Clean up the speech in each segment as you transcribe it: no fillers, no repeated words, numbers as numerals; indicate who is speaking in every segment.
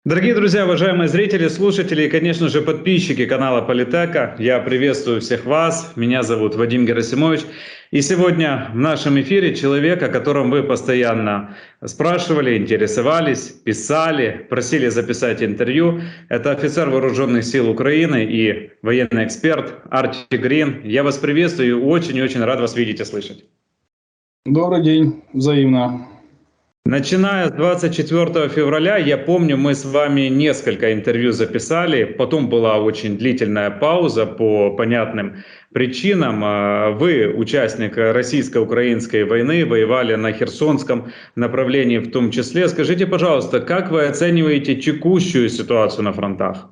Speaker 1: Дорогие друзья, уважаемые зрители, слушатели и, конечно же, подписчики канала Политека, я приветствую всех вас. Меня зовут Вадим Герасимович. И сегодня в нашем эфире человек, о котором вы постоянно спрашивали, интересовались, писали, просили записать интервью. Это офицер Вооруженных сил Украины и военный эксперт Арти Грин. Я вас приветствую и очень-очень рад вас видеть и слышать.
Speaker 2: Добрый день, взаимно.
Speaker 1: Начиная с 24 февраля, я помню, мы с вами несколько интервью записали, потом была очень длительная пауза по понятным причинам. Вы, участник российско-украинской войны, воевали на Херсонском направлении в том числе. Скажите, пожалуйста, как вы оцениваете текущую ситуацию на фронтах?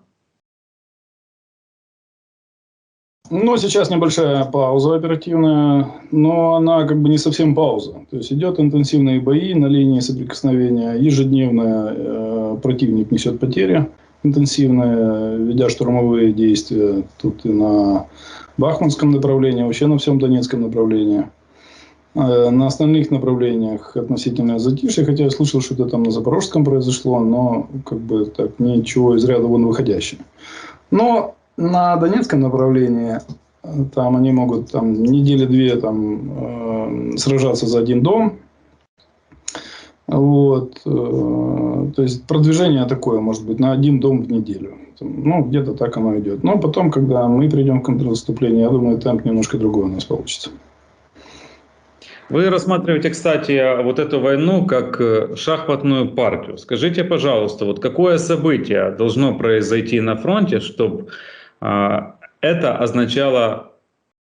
Speaker 2: Ну, сейчас небольшая пауза оперативная, но она как бы не совсем пауза. То есть идет интенсивные бои на линии соприкосновения. Ежедневно противник несет потери интенсивные, ведя штурмовые действия. Тут и на Бахмутском направлении, вообще на всем Донецком направлении. На остальных направлениях относительно затишье, хотя я слышал, что это там на Запорожском произошло, но как бы так ничего из ряда вон выходящего. Но на Донецком направлении там они могут там недели-две там сражаться за один дом. Вот. То есть продвижение такое может быть на один дом в неделю. Ну, где-то так оно идет. Но потом, когда мы придем к контрнаступлению, я думаю, темп немножко другой у нас получится.
Speaker 1: Вы рассматриваете, кстати, вот эту войну как шахматную партию. Скажите, пожалуйста, вот какое событие должно произойти на фронте, чтобы это означало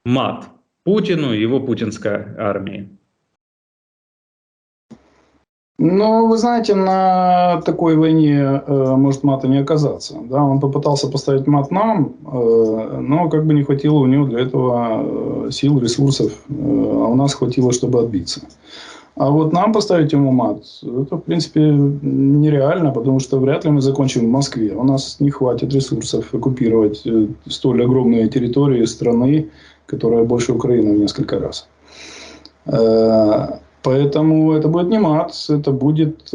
Speaker 1: мат Путину и его путинской армии?
Speaker 2: Ну, вы знаете, на такой войне может мата не оказаться. Да? Он попытался поставить мат нам, но как бы не хватило у него для этого сил, ресурсов, а у нас хватило, чтобы отбиться. А вот нам поставить ему мат, это, в принципе, нереально, потому что вряд ли мы закончим в Москве. У нас не хватит ресурсов оккупировать столь огромные территории страны, которая больше Украины в несколько раз. Поэтому это будет не мат, это будет,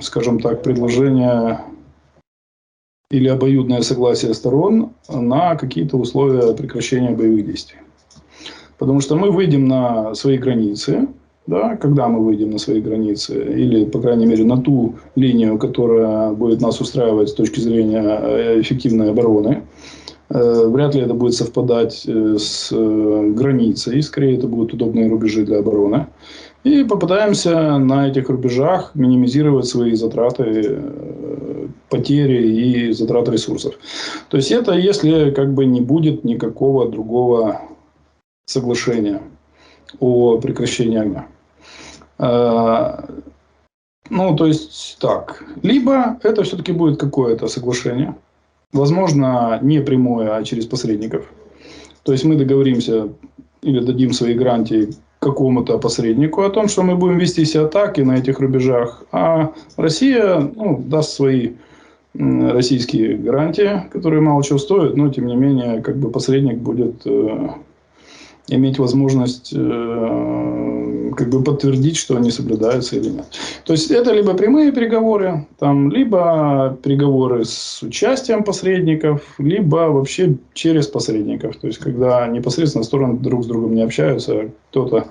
Speaker 2: скажем так, предложение или обоюдное согласие сторон на какие-то условия прекращения боевых действий. Потому что мы выйдем на свои границы, да, когда мы выйдем на свои границы, или, по крайней мере, на ту линию, которая будет нас устраивать с точки зрения эффективной обороны, вряд ли это будет совпадать с границей, скорее это будут удобные рубежи для обороны. И попытаемся на этих рубежах минимизировать свои затраты, потери и затраты ресурсов. То есть это если как бы не будет никакого другого соглашения о прекращении огня. Ну, то есть так. Либо это все-таки будет какое-то соглашение. Возможно, не прямое, а через посредников. То есть мы договоримся или дадим свои гарантии какому-то посреднику о том, что мы будем вести все атаки на этих рубежах. А Россия даст свои российские гарантии, которые мало чего стоят, но тем не менее как бы посредник будет иметь возможность как бы подтвердить, что они соблюдаются или нет. То есть это либо прямые переговоры, либо переговоры с участием посредников, либо вообще через посредников. То есть когда непосредственно стороны друг с другом не общаются, а кто-то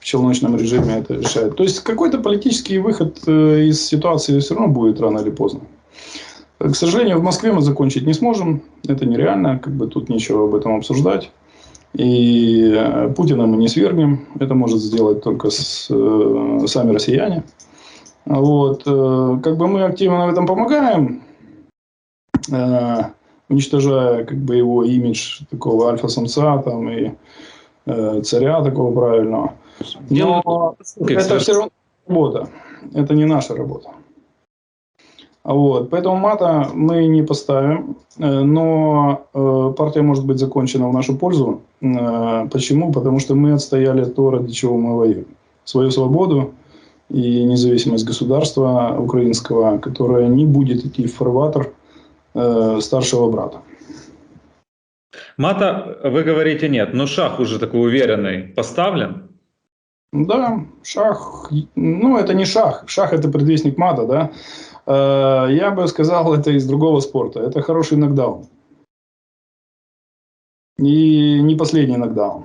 Speaker 2: в челночном режиме это решает. То есть какой-то политический выход из ситуации все равно будет рано или поздно. К сожалению, в Москве мы закончить не сможем. Это нереально, как бы тут нечего об этом обсуждать. И Путина мы не свергнем. Это может сделать только сами россияне. Вот. Как бы мы активно в этом помогаем, уничтожая как бы его имидж такого альфа-самца там, и царя такого правильного. Но это все равно работа. Это не наша работа. Вот. Поэтому мата мы не поставим, но партия может быть закончена в нашу пользу. Почему? Потому что мы отстояли то, ради чего мы воюем. Свою свободу и независимость государства украинского, которое не будет идти в фарватер старшего брата.
Speaker 1: Мата, вы говорите, нет, но шаг уже такой уверенный поставлен?
Speaker 2: Да, шах, ну это не шах, шах это предвестник мата, да. Я бы сказал, это из другого спорта, это хороший нокдаун. И не последний нокдаун.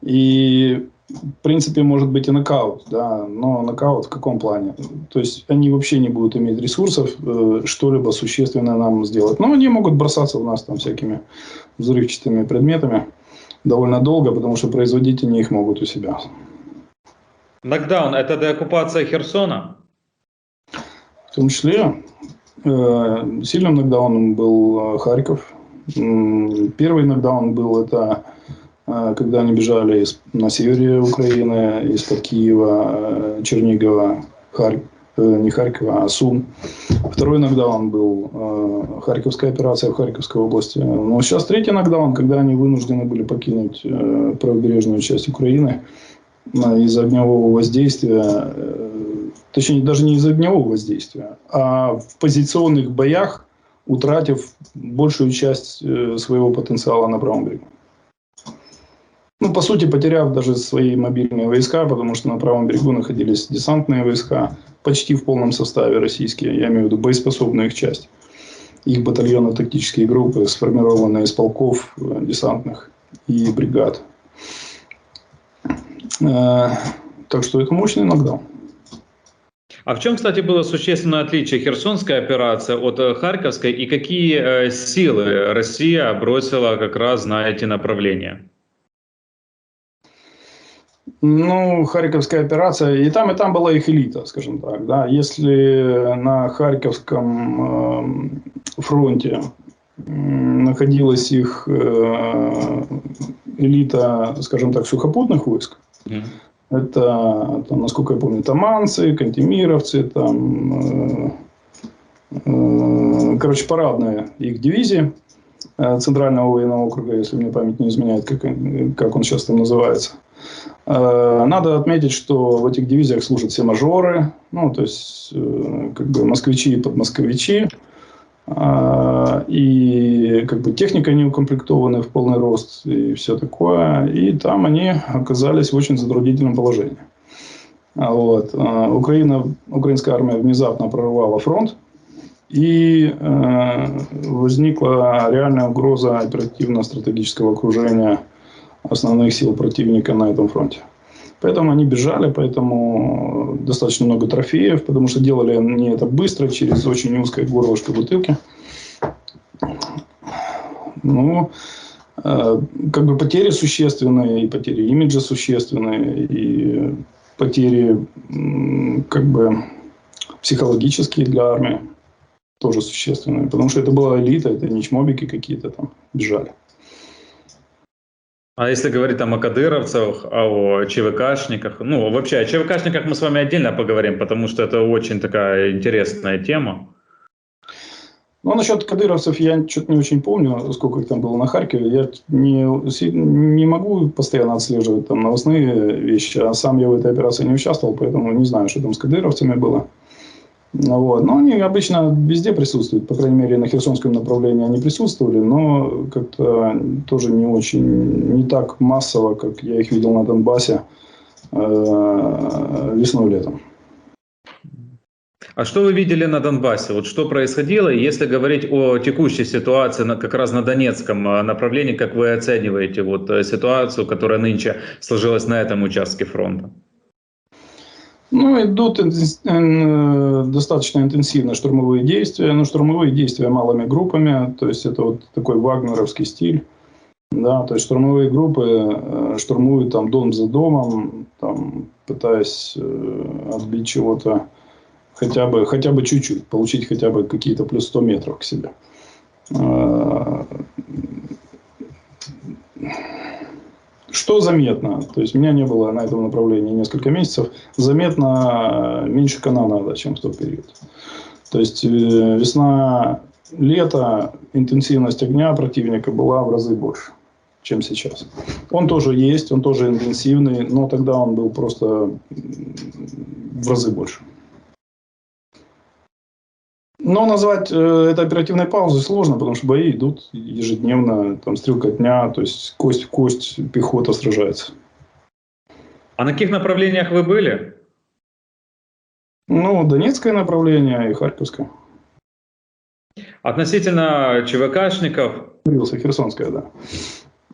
Speaker 2: И в принципе может быть и нокаут, да, но нокаут в каком плане? То есть они вообще не будут иметь ресурсов что-либо существенное нам сделать. Но они могут бросаться в нас там всякими взрывчатыми предметами довольно долго, потому что производить они их могут у себя.
Speaker 1: Нокдаун – это деоккупация Херсона?
Speaker 2: В том числе сильным нокдауном был Харьков. Первый нокдаун был это когда они бежали на севере Украины, из-под Киева, Чернигова, не Харькова, а Сум. Второй нокдаун был Харьковская операция в Харьковской области. Но сейчас третий нокдаун, когда они вынуждены были покинуть правобережную часть Украины из-за огневого воздействия, точнее даже не из-за огневого воздействия, а в позиционных боях, утратив большую часть своего потенциала на правом берегу. Ну, по сути, потеряв даже свои мобильные войска, потому что на правом берегу находились десантные войска, почти в полном составе российские, я имею в виду боеспособную их часть. Их батальоны-тактические группы, сформированные из полков десантных и бригад. Так что это мощный нокдаун.
Speaker 1: А в чем, кстати, было существенное отличие Херсонской операции от Харьковской и какие силы Россия бросила как раз на эти направления?
Speaker 2: Ну, Харьковская операция, и там была их элита, скажем так. Да. Если на Харьковском фронте находилась их элита, скажем так, сухопутных войск, это, там, насколько я помню, таманцы, кантемировцы, там, короче, парадные их дивизии Центрального военного округа, если мне память не изменяет, как он сейчас там называется. Надо отметить, что в этих дивизиях служат все мажоры, ну, то есть, как бы москвичи и подмосковичи, и как бы техника не укомплектована в полный рост и все такое, и там они оказались в очень затруднительном положении. Вот. Украинская армия внезапно прорвала фронт, и возникла реальная угроза оперативно-стратегического окружения основных сил противника на этом фронте. Поэтому они бежали, поэтому достаточно много трофеев, потому что делали они это быстро, через очень узкое горлышко бутылки. Ну, как бы потери существенные, и потери имиджа существенные, и потери как бы психологические для армии тоже существенные, потому что это была элита, это не чмобики какие-то там бежали.
Speaker 1: А если говорить там о кадыровцах, о ЧВКшниках, ну вообще о ЧВКшниках мы с вами отдельно поговорим, потому что это очень такая интересная тема.
Speaker 2: Ну, насчет кадыровцев я что-то не очень помню, сколько их там было на Харькове. Я не могу постоянно отслеживать там новостные вещи, а сам я в этой операции не участвовал, поэтому не знаю, что там с кадыровцами было. Вот. Но они обычно везде присутствуют, по крайней мере, на Херсонском направлении они присутствовали, но как-то тоже не очень, не так массово, как я их видел на Донбассе весной-летом.
Speaker 1: А что вы видели на Донбассе? Вот что происходило? И если говорить о текущей ситуации как раз на Донецком направлении, как вы оцениваете вот ситуацию, которая нынче сложилась на этом участке фронта?
Speaker 2: Ну, идут достаточно интенсивно штурмовые действия, но штурмовые действия малыми группами, то есть это вот такой вагнеровский стиль. Да, то есть штурмовые группы штурмуют там дом за домом, там, пытаясь отбить чего-то хотя бы чуть-чуть, получить хотя бы какие-то плюс 100 метров к себе. Что заметно? То есть меня не было на этом направлении несколько месяцев. Заметно меньше канонада, чем в тот период. То есть весна-лето интенсивность огня противника была в разы больше, чем сейчас. Он тоже есть, он тоже интенсивный, но тогда он был просто в разы больше. Но назвать это оперативной паузой сложно, потому что бои идут ежедневно, там стрелка дня, то есть кость в кость пехота сражается.
Speaker 1: А на каких направлениях вы были?
Speaker 2: Ну, Донецкое направление и Харьковское.
Speaker 1: Относительно ЧВКшников,
Speaker 2: Говорился, Херсонское, да.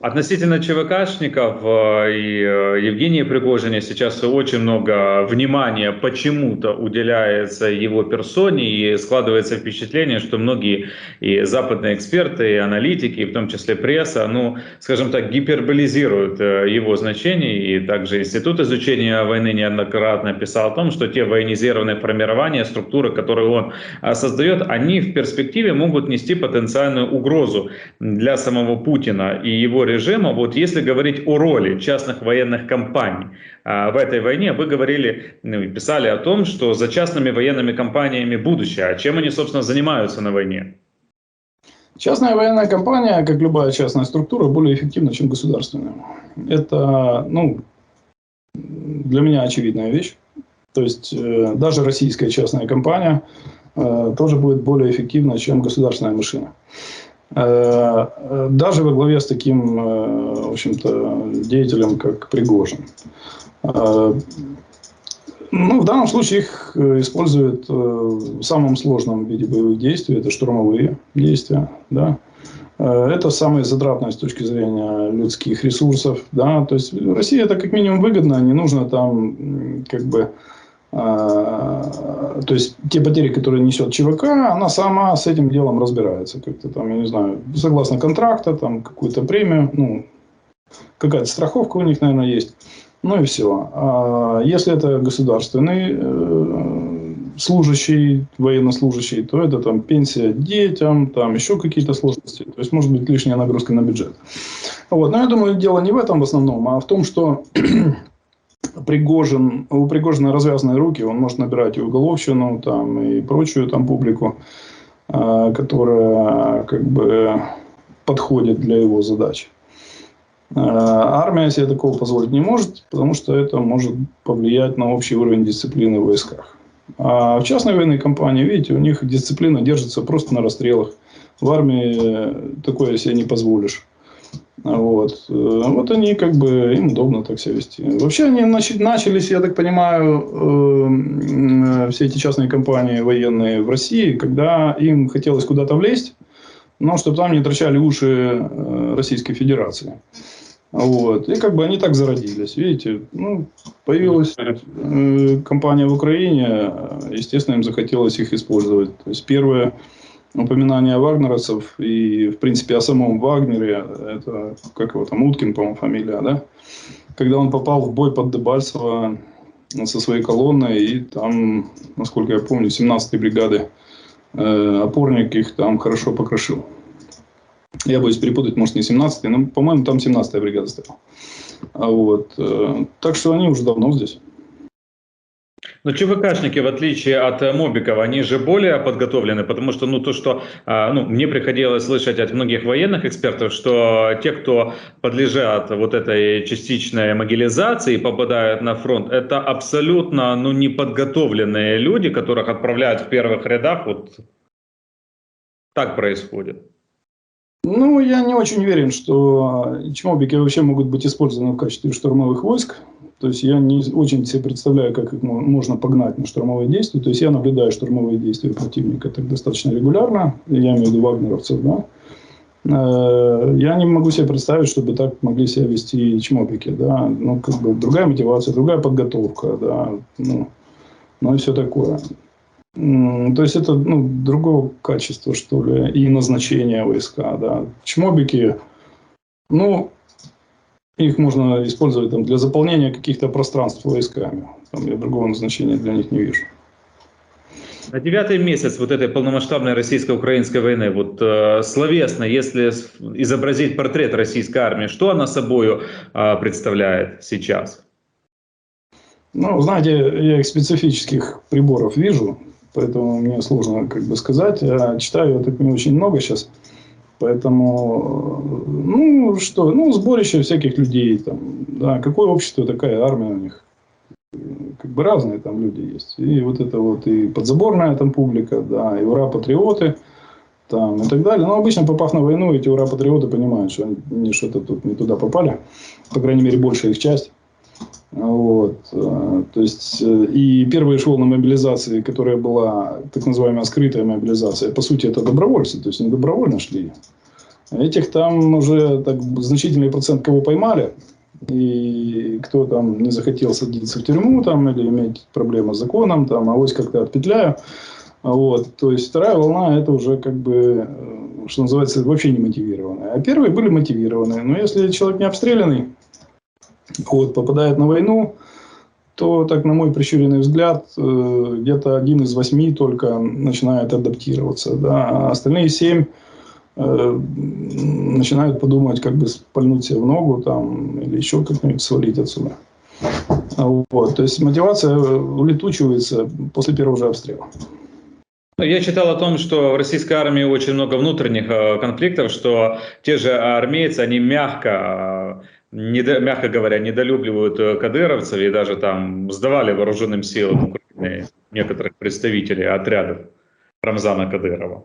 Speaker 1: Относительно ЧВКшников и Евгения Пригожина сейчас очень много внимания почему-то уделяется его персоне, и складывается впечатление, что многие и западные эксперты, и аналитики, и в том числе пресса, ну, скажем так, гиперболизируют его значение, и также Институт изучения войны неоднократно писал о том, что те военизированные формирования, структуры, которые он создает, они в перспективе могут нести потенциальную угрозу для самого Путина и его режима. Вот если говорить о роли частных военных компаний в этой войне, вы говорили, ну, и писали о том, что за частными военными компаниями будущее. А чем они, собственно, занимаются на войне?
Speaker 2: Частная военная компания, как любая частная структура, более эффективна, чем государственная. Это, ну, для меня очевидная вещь. То есть даже российская частная компания тоже будет более эффективна, чем государственная машина. Даже во главе с таким, в общем-то, деятелем, как Пригожин. Ну, в данном случае их используют в самом сложном виде боевых действий, это штурмовые действия, да. Это самое затратное с точки зрения людских ресурсов, да. То есть России это как минимум выгодно, не нужно там как бы... То есть те потери, которые несет ЧВК, она сама с этим делом разбирается. Как-то там, я не знаю, согласно контракта, там какую-то премию, ну, какая-то страховка у них, наверное, есть. Ну и все. А если это государственный служащий, военнослужащий, то это там пенсия детям, там еще какие-то сложности. То есть может быть лишняя нагрузка на бюджет. Вот. Но я думаю, дело не в этом в основном, а в том, что у Пригожина развязанные руки, он может набирать и уголовщину, там, и прочую там публику, которая как бы подходит для его задач. Армия себе такого позволить не может, потому что это может повлиять на общий уровень дисциплины в войсках. А в частной военной компании, видите, у них дисциплина держится просто на расстрелах. В армии такое себе не позволишь. Вот. Вот они как бы, им удобно так себя вести. Вообще они начались, я так понимаю, все эти частные компании военные в России, когда им хотелось куда-то влезть, но чтобы там не торчали уши Российской Федерации. Вот. И как бы они так зародились. Видите, ну, появилась компания в Украине, естественно, им захотелось их использовать. То есть первое упоминание вагнеровцев и, в принципе, о самом Вагнере, это, как его там, Уткин, по-моему, фамилия, да? Когда он попал в бой под Дебальцево со своей колонной, и там, насколько я помню, 17-й бригады опорник их там хорошо покрошил. Я боюсь перепутать, может, не 17-й, но, по-моему, там 17-я бригада стояла. Вот. Так что они уже давно здесь.
Speaker 1: Но ЧВКшники, в отличие от мобиков, они же более подготовлены, потому что, ну, то, что мне приходилось слышать от многих военных экспертов, что те, кто подлежат вот этой частичной мобилизации и попадают на фронт, это абсолютно, неподготовленные люди, которых отправляют в первых рядах, вот так происходит.
Speaker 2: Ну, я не очень уверен, что чмобики вообще могут быть использованы в качестве штурмовых войск. То есть я не очень себе представляю, как их можно погнать на штурмовые действия. То есть я наблюдаю штурмовые действия противника так достаточно регулярно. Я имею в виду вагнеровцев, да. Я не могу себе представить, чтобы так могли себя вести чмобики, да. Ну, как бы другая мотивация, другая подготовка, да. Ну и все такое. То есть это другого качества, что ли, и назначения войска, да. Чмобики, их можно использовать там для заполнения каких-то пространств войсками. Там я другого назначения для них не вижу.
Speaker 1: На 9-й месяц вот этой полномасштабной российско-украинской войны, вот словесно, если изобразить портрет российской армии, что она собой представляет сейчас?
Speaker 2: Ну, знаете, я их специфических приборов вижу, поэтому мне сложно как бы сказать. Я читаю это не очень много сейчас. Поэтому, сборище всяких людей. Там, да, какое общество, такая армия у них. Как бы разные там люди есть. И вот это вот и подзаборная там публика, да, и ура-патриоты там, и так далее. Но обычно, попав на войну, эти ура-патриоты понимают, что они что-то тут не туда попали. По крайней мере, большая их часть. Вот, то есть, и первый эшелон мобилизации, которая была так называемая скрытая мобилизация, по сути, это добровольцы, то есть они добровольно шли. Этих там уже так, значительный процент кого поймали, и кто там не захотел садиться в тюрьму там, или иметь проблемы с законом, там, авось как-то отпетляю. Вот, то есть вторая волна это уже как бы, что называется, вообще не мотивированная. А первые были мотивированные. Но если человек не обстрелянный, вот, попадает на войну, то, так на мой прищуренный взгляд, где-то 1 из 8 только начинает адаптироваться. Да, а остальные 7 начинают подумать, как бы спальнуть себе в ногу там, или еще как-нибудь свалить отсюда. Вот, то есть мотивация улетучивается после первого же обстрела.
Speaker 1: Я читал о том, что в российской армии очень много внутренних конфликтов, что те же армейцы, они мягко говоря, недолюбливают кадыровцев и даже там сдавали вооруженным силам Украины некоторых представителей отрядов Рамзана Кадырова.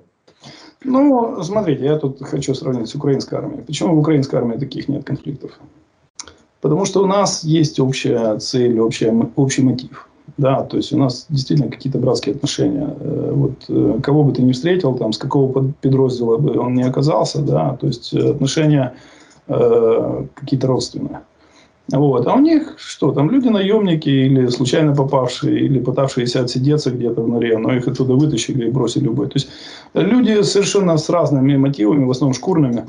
Speaker 2: Ну, смотрите, я тут хочу сравнить с украинской армией. Почему в украинской армии таких нет конфликтов? Потому что у нас есть общая цель, общий мотив. Да, то есть у нас действительно какие-то братские отношения. Вот кого бы ты ни встретил, там, с какого подроздела бы он ни оказался, да, то есть отношения какие-то родственные. Вот. А у них что, там люди-наемники или случайно попавшие, или пытавшиеся отсидеться где-то в норе, но их оттуда вытащили и бросили в бой. То есть люди совершенно с разными мотивами, в основном шкурными,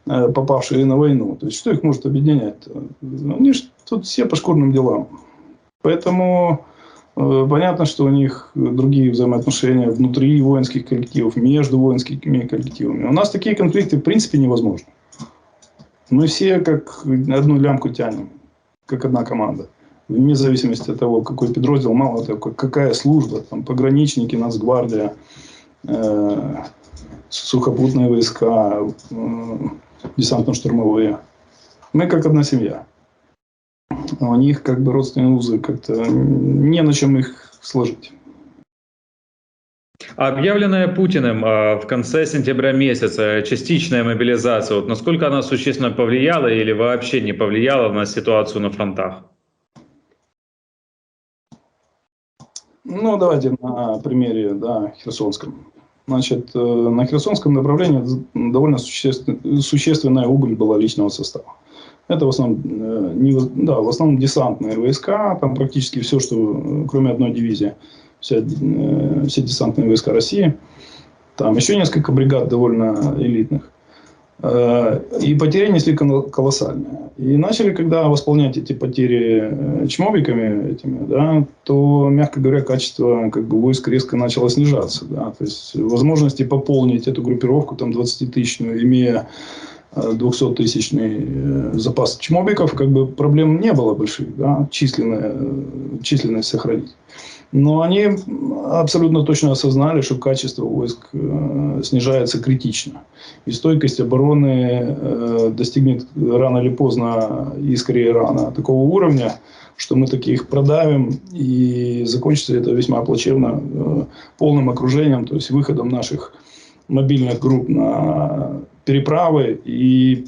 Speaker 2: попавшие на войну. То есть что их может объединять? Они же тут все по шкурным делам. Поэтому понятно, что у них другие взаимоотношения внутри воинских коллективов, между воинскими коллективами. У нас такие конфликты в принципе невозможны. Мы все как одну лямку тянем, как одна команда. Вне зависимости от того, какой подроздел, мало того, какая служба, там, пограничники, Нацгвардия, сухопутные войска, десантно-штурмовые. Мы как одна семья. У них как бы родственные узы, как-то не на чем их сложить.
Speaker 1: Объявленная Путиным в конце сентября месяца частичная мобилизация, вот насколько она существенно повлияла или вообще не повлияла на ситуацию на фронтах?
Speaker 2: Ну, давайте на примере, да, Херсонском. Значит, на Херсонском направлении довольно существенная убыль была личного состава. Это в основном десантные войска, там практически все, что кроме одной дивизии, все десантные войска России. Там еще несколько бригад довольно элитных. И потери несли колоссальные. И начали, когда восполнять эти потери чмобиками этими, да, то, мягко говоря, качество как бы войск резко начало снижаться. Да. То есть возможности пополнить эту группировку, там 20-тысячную, имея 200-тысячный запас чмобиков, как бы проблем не было больших, да, численность сохранить. Но они абсолютно точно осознали, что качество войск снижается критично. И стойкость обороны достигнет рано или поздно, и скорее рано, такого уровня, что мы таких продавим, и закончится это весьма плачевно полным окружением, то есть выходом наших мобильных групп на переправы и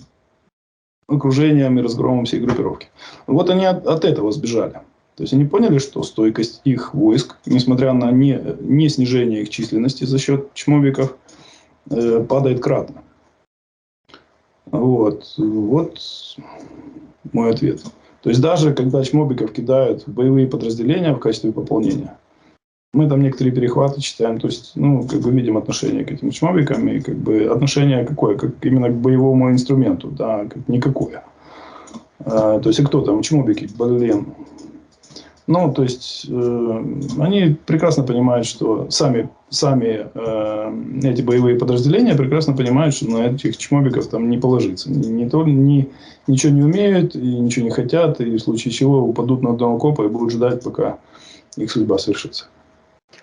Speaker 2: окружением и разгромом всей группировки. Вот они от этого сбежали. То есть они поняли, что стойкость их войск, несмотря на не снижение их численности за счет чмобиков, падает кратно. Вот мой ответ. То есть даже когда чмобиков кидают в боевые подразделения в качестве пополнения, мы там некоторые перехваты читаем, то есть, ну, как бы видим отношение к этим чмобикам, и как бы отношение какое, как именно к боевому инструменту, да, как никакое. То есть, и кто там, чмобики, блин. Ну, то есть, они прекрасно понимают, что сами эти боевые подразделения прекрасно понимают, что на этих чмобиков там не положиться. Ничего не умеют, и ничего не хотят, и в случае чего упадут на дно окопа и будут ждать, пока их судьба свершится.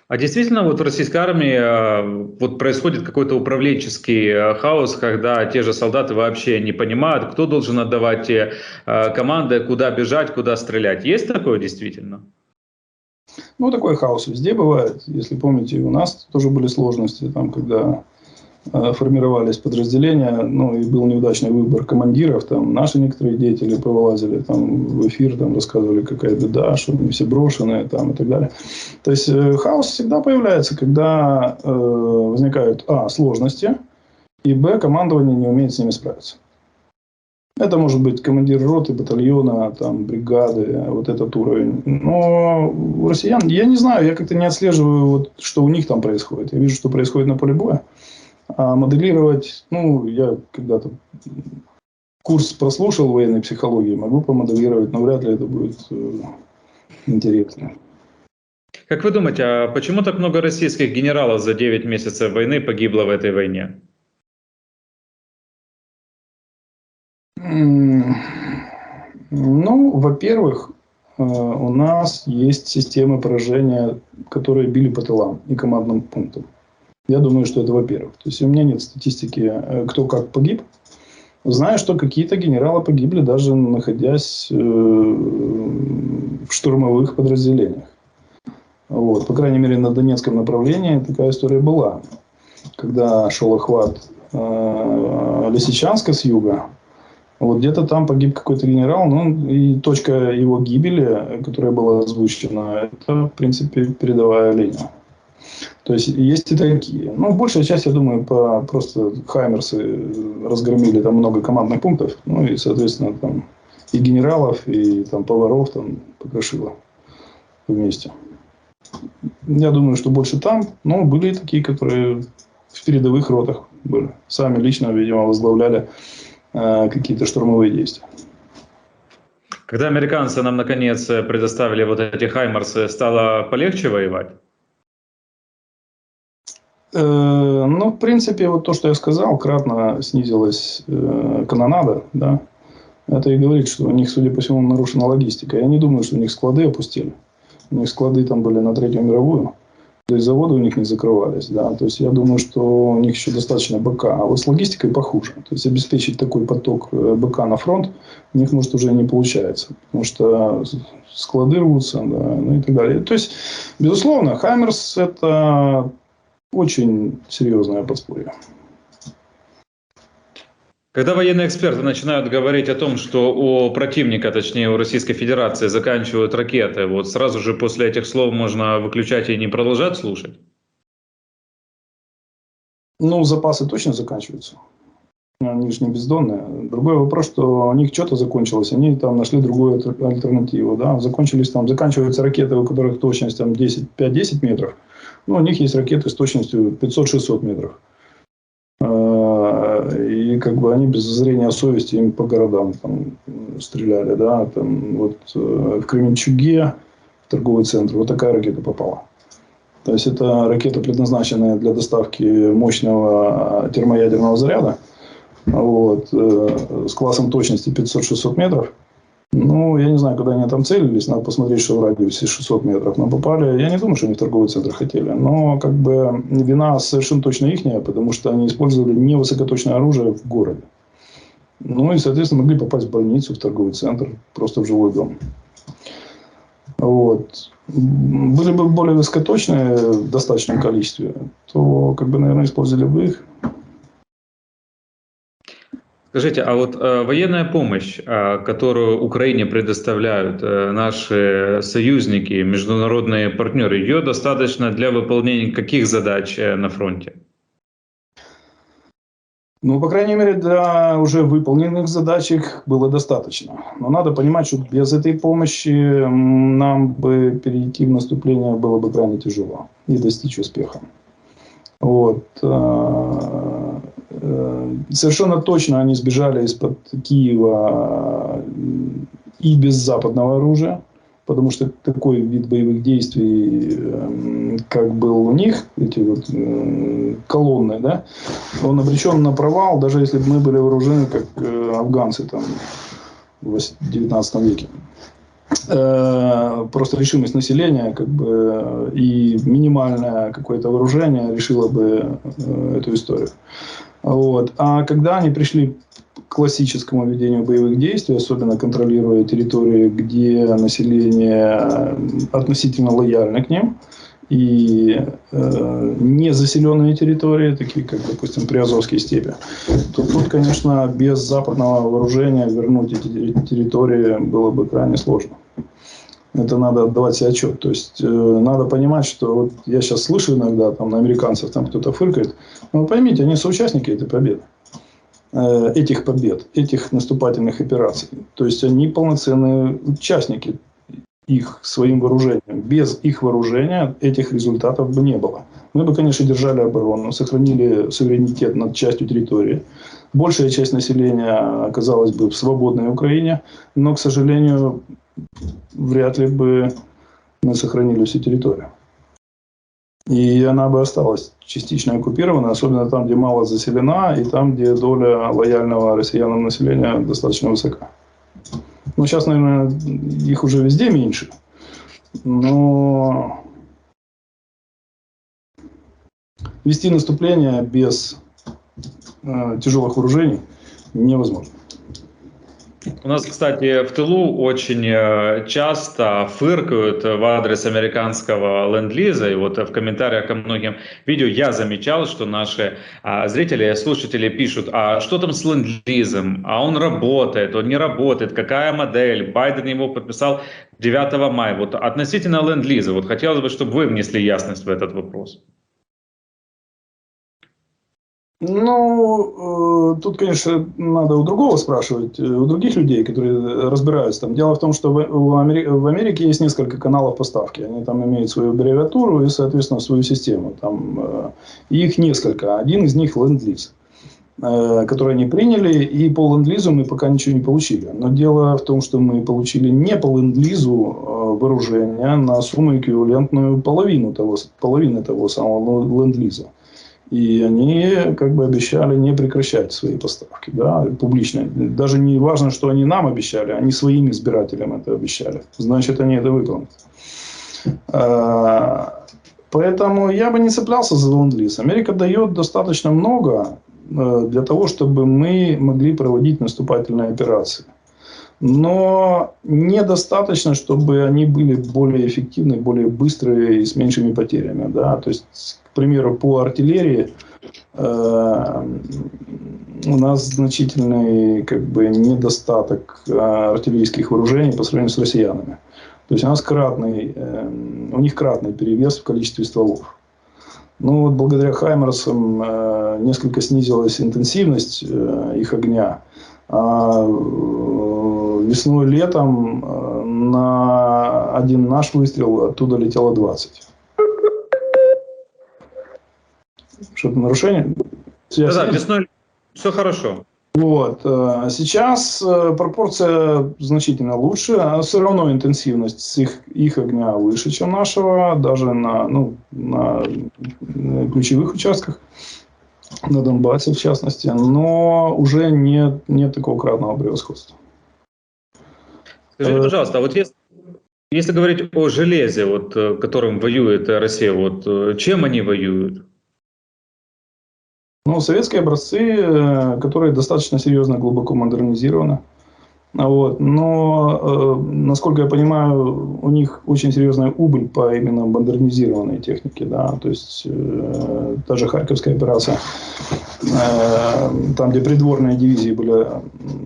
Speaker 1: А действительно, вот в российской армии вот происходит какой-то управленческий хаос, когда те же солдаты вообще не понимают, кто должен отдавать те команды, куда бежать, куда стрелять. Есть такое действительно?
Speaker 2: Ну, такой хаос везде бывает. Если помните, у нас тоже были сложности, там, когда формировались подразделения, ну, и был неудачный выбор командиров, там наши некоторые деятели повылазили там в эфир, там рассказывали, какая беда, что они все брошенные, там, и так далее. То есть хаос всегда появляется, когда возникают, сложности, и, командование не умеет с ними справиться. Это может быть командир роты, батальона, там, бригады, вот этот уровень. Но у россиян, я не знаю, я как-то не отслеживаю, вот, что у них там происходит. Я вижу, что происходит на поле боя. А моделировать, ну, я когда-то курс прослушал военной психологии, могу помоделировать, но вряд ли это будет интересно.
Speaker 1: Как вы думаете, а почему так много российских генералов за 9 месяцев войны погибло в этой войне?
Speaker 2: Ну, во-первых, у нас есть системы поражения, которые били по тылам и командным пунктам. Я думаю, что это во-первых. То есть у меня нет статистики, кто как погиб. Знаю, что какие-то генералы погибли, даже находясь в штурмовых подразделениях. Вот. По крайней мере, на Донецком направлении такая история была. Когда шел охват Лисичанска с юга, вот где-то там погиб какой-то генерал, ну и точка его гибели, которая была озвучена, это, в принципе, передовая линия. То есть есть и такие. Ну, большая часть, я думаю, просто хаймерсы разгромили там много командных пунктов, ну и, соответственно, там и генералов, и там поваров там покрошило вместе. Я думаю, что больше там, но были и такие, которые в передовых ротах были. Сами лично, видимо, возглавляли какие-то штурмовые действия.
Speaker 1: Когда американцы нам наконец предоставили вот эти хаймерсы, стало полегче воевать?
Speaker 2: Ну, в принципе, вот то, что я сказал, кратно снизилась канонада, да. Это и говорит, что у них, судя по всему, нарушена логистика. Я не думаю, что у них склады опустили. У них склады там были на Третью мировую. То есть заводы у них не закрывались, да. То есть я думаю, что у них еще достаточно БК. А вот с логистикой похуже. То есть обеспечить такой поток БК на фронт у них, может, уже не получается. Потому что склады рвутся, да, ну и так далее. То есть, безусловно, Хаймерс — это очень серьезное подспорье.
Speaker 1: Когда военные эксперты начинают говорить о том, что у противника, точнее у Российской Федерации, заканчивают ракеты, вот сразу же после этих слов можно выключать и не продолжать слушать? Ну,
Speaker 2: запасы точно заканчиваются. Они же не бездонные. Другой вопрос, что у них что-то закончилось, они там нашли другую альтернативу. Да? Заканчиваются ракеты, у которых точность там 5-10 метров. Ну, у них есть ракеты с точностью 500-600 метров. И как бы они без зрения совести им по городам там стреляли. Да? Там, вот, в Кременчуге, в торговый центр, вот такая ракета попала. То есть это ракета, предназначенная для доставки мощного термоядерного заряда. Вот, с классом точности 500-600 метров. Ну, я не знаю, куда они там целились, надо посмотреть, что в радиусе 600 метров. Но попали, я не думаю, что они в торговый центр хотели. Но, как бы, вина совершенно точно ихняя, потому что они использовали невысокоточное оружие в городе. Ну, и, соответственно, могли попасть в больницу, в торговый центр, просто в жилой дом. Вот. Были бы более высокоточные в достаточном количестве, то, как бы, наверное, использовали бы их.
Speaker 1: Скажите, а вот военная помощь, которую Украине предоставляют наши союзники, международные партнеры, ее достаточно для выполнения каких задач на фронте?
Speaker 2: Ну, по крайней мере, для уже выполненных задач их было достаточно. Но надо понимать, что без этой помощи нам бы перейти в наступление было бы крайне тяжело и достичь успеха. Вот. Совершенно точно они сбежали из-под Киева и без западного оружия, потому что такой вид боевых действий, как был у них, эти вот колонны, да, он обречен на провал, даже если бы мы были вооружены, как афганцы там, в 19 веке. Просто решимость населения, как бы, и минимальное какое-то вооружение решило бы эту историю. Вот. А когда они пришли к классическому ведению боевых действий, особенно контролируя территории, где население относительно лояльно к ним, и незаселенные территории, такие как, допустим, Приазовские степи, то тут, конечно, без западного вооружения вернуть эти территории было бы крайне сложно. Это надо отдавать себе отчет. То есть, надо понимать, что вот я сейчас слышу иногда там, на американцев там кто-то фыркает. Но поймите, они соучастники этой победы. Этих побед, этих наступательных операций. То есть, они полноценные участники их своим вооружением. Без их вооружения этих результатов бы не было. Мы бы, конечно, держали оборону, сохранили суверенитет над частью территории. Большая часть населения оказалась бы в свободной Украине, но, к сожалению, вряд ли бы мы сохранили всю территорию. И она бы осталась частично оккупирована, особенно там, где мало заселена, и там, где доля лояльного россиянам населения достаточно высока. Ну, сейчас, наверное, их уже везде меньше, но вести наступление без тяжелых вооружений невозможно.
Speaker 1: У нас, кстати, в тылу очень часто фыркают в адрес американского ленд-лиза. И вот в комментариях ко многим видео я замечал, что наши зрители и слушатели пишут: а что там с ленд-лизом? А он работает, он не работает, какая модель? Байден его подписал 9 мая. Вот относительно ленд-лиза, вот хотелось бы, чтобы вы внесли ясность в этот вопрос.
Speaker 2: Ну, тут, конечно, надо у другого спрашивать, у других людей, которые разбираются. Там дело в том, что в Америке есть несколько каналов поставки. Они там имеют свою аббревиатуру и, соответственно, свою систему. Там, их несколько. Один из них ленд-лиз, который они приняли. И по ленд-лизу мы пока ничего не получили. Но дело в том, что мы получили не по ленд-лизу вооружение на сумму эквивалентную половины того самого ленд-лиза. И они как бы обещали не прекращать свои поставки, да, публично. Даже не важно, что они нам обещали, они своим избирателям это обещали. Значит, они это выполнят. Поэтому я бы не цеплялся за ленд-лиз. Америка дает достаточно много для того, чтобы мы могли проводить наступательные операции. Но недостаточно, чтобы они были более эффективны, более быстрые и с меньшими потерями. Да? То есть, к примеру, по артиллерии у нас значительный как бы, недостаток артиллерийских вооружений по сравнению с россиянами. То есть, у них кратный перевес в количестве стволов. Ну, вот благодаря «Хаймерсам» несколько снизилась интенсивность их огня. А весной, летом на один наш выстрел оттуда летело 20. Что-то нарушение?
Speaker 1: Да, весной все хорошо.
Speaker 2: Вот. Сейчас пропорция значительно лучше, а все равно интенсивность их огня выше, чем нашего, даже на ключевых участках. На Донбассе, в частности, но уже нет такого кратного превосходства.
Speaker 1: Скажите, пожалуйста, а вот если говорить о железе, вот, которым воюет Россия, вот, чем они воюют?
Speaker 2: Ну, советские образцы, которые достаточно серьезно, глубоко модернизированы. Вот. Но, насколько я понимаю, у них очень серьезная убыль по именно модернизированной технике. Да? То есть, та же Харьковская операция, там, где придворные дивизии были,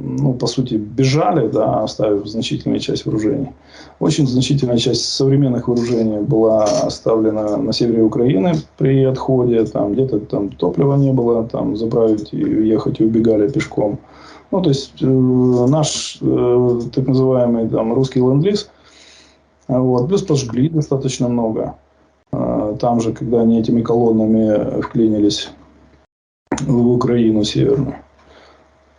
Speaker 2: ну, по сути, бежали, да, оставив значительную часть вооружений. Очень значительная часть современных вооружений была оставлена на севере Украины при отходе. Там где-то там топлива не было, там заправить и уехать, и убегали пешком. Ну, то есть, наш так называемый там, русский ленд-лиз, вот, плюс пожгли достаточно много. Там же, когда они этими колоннами вклинились в Украину северную.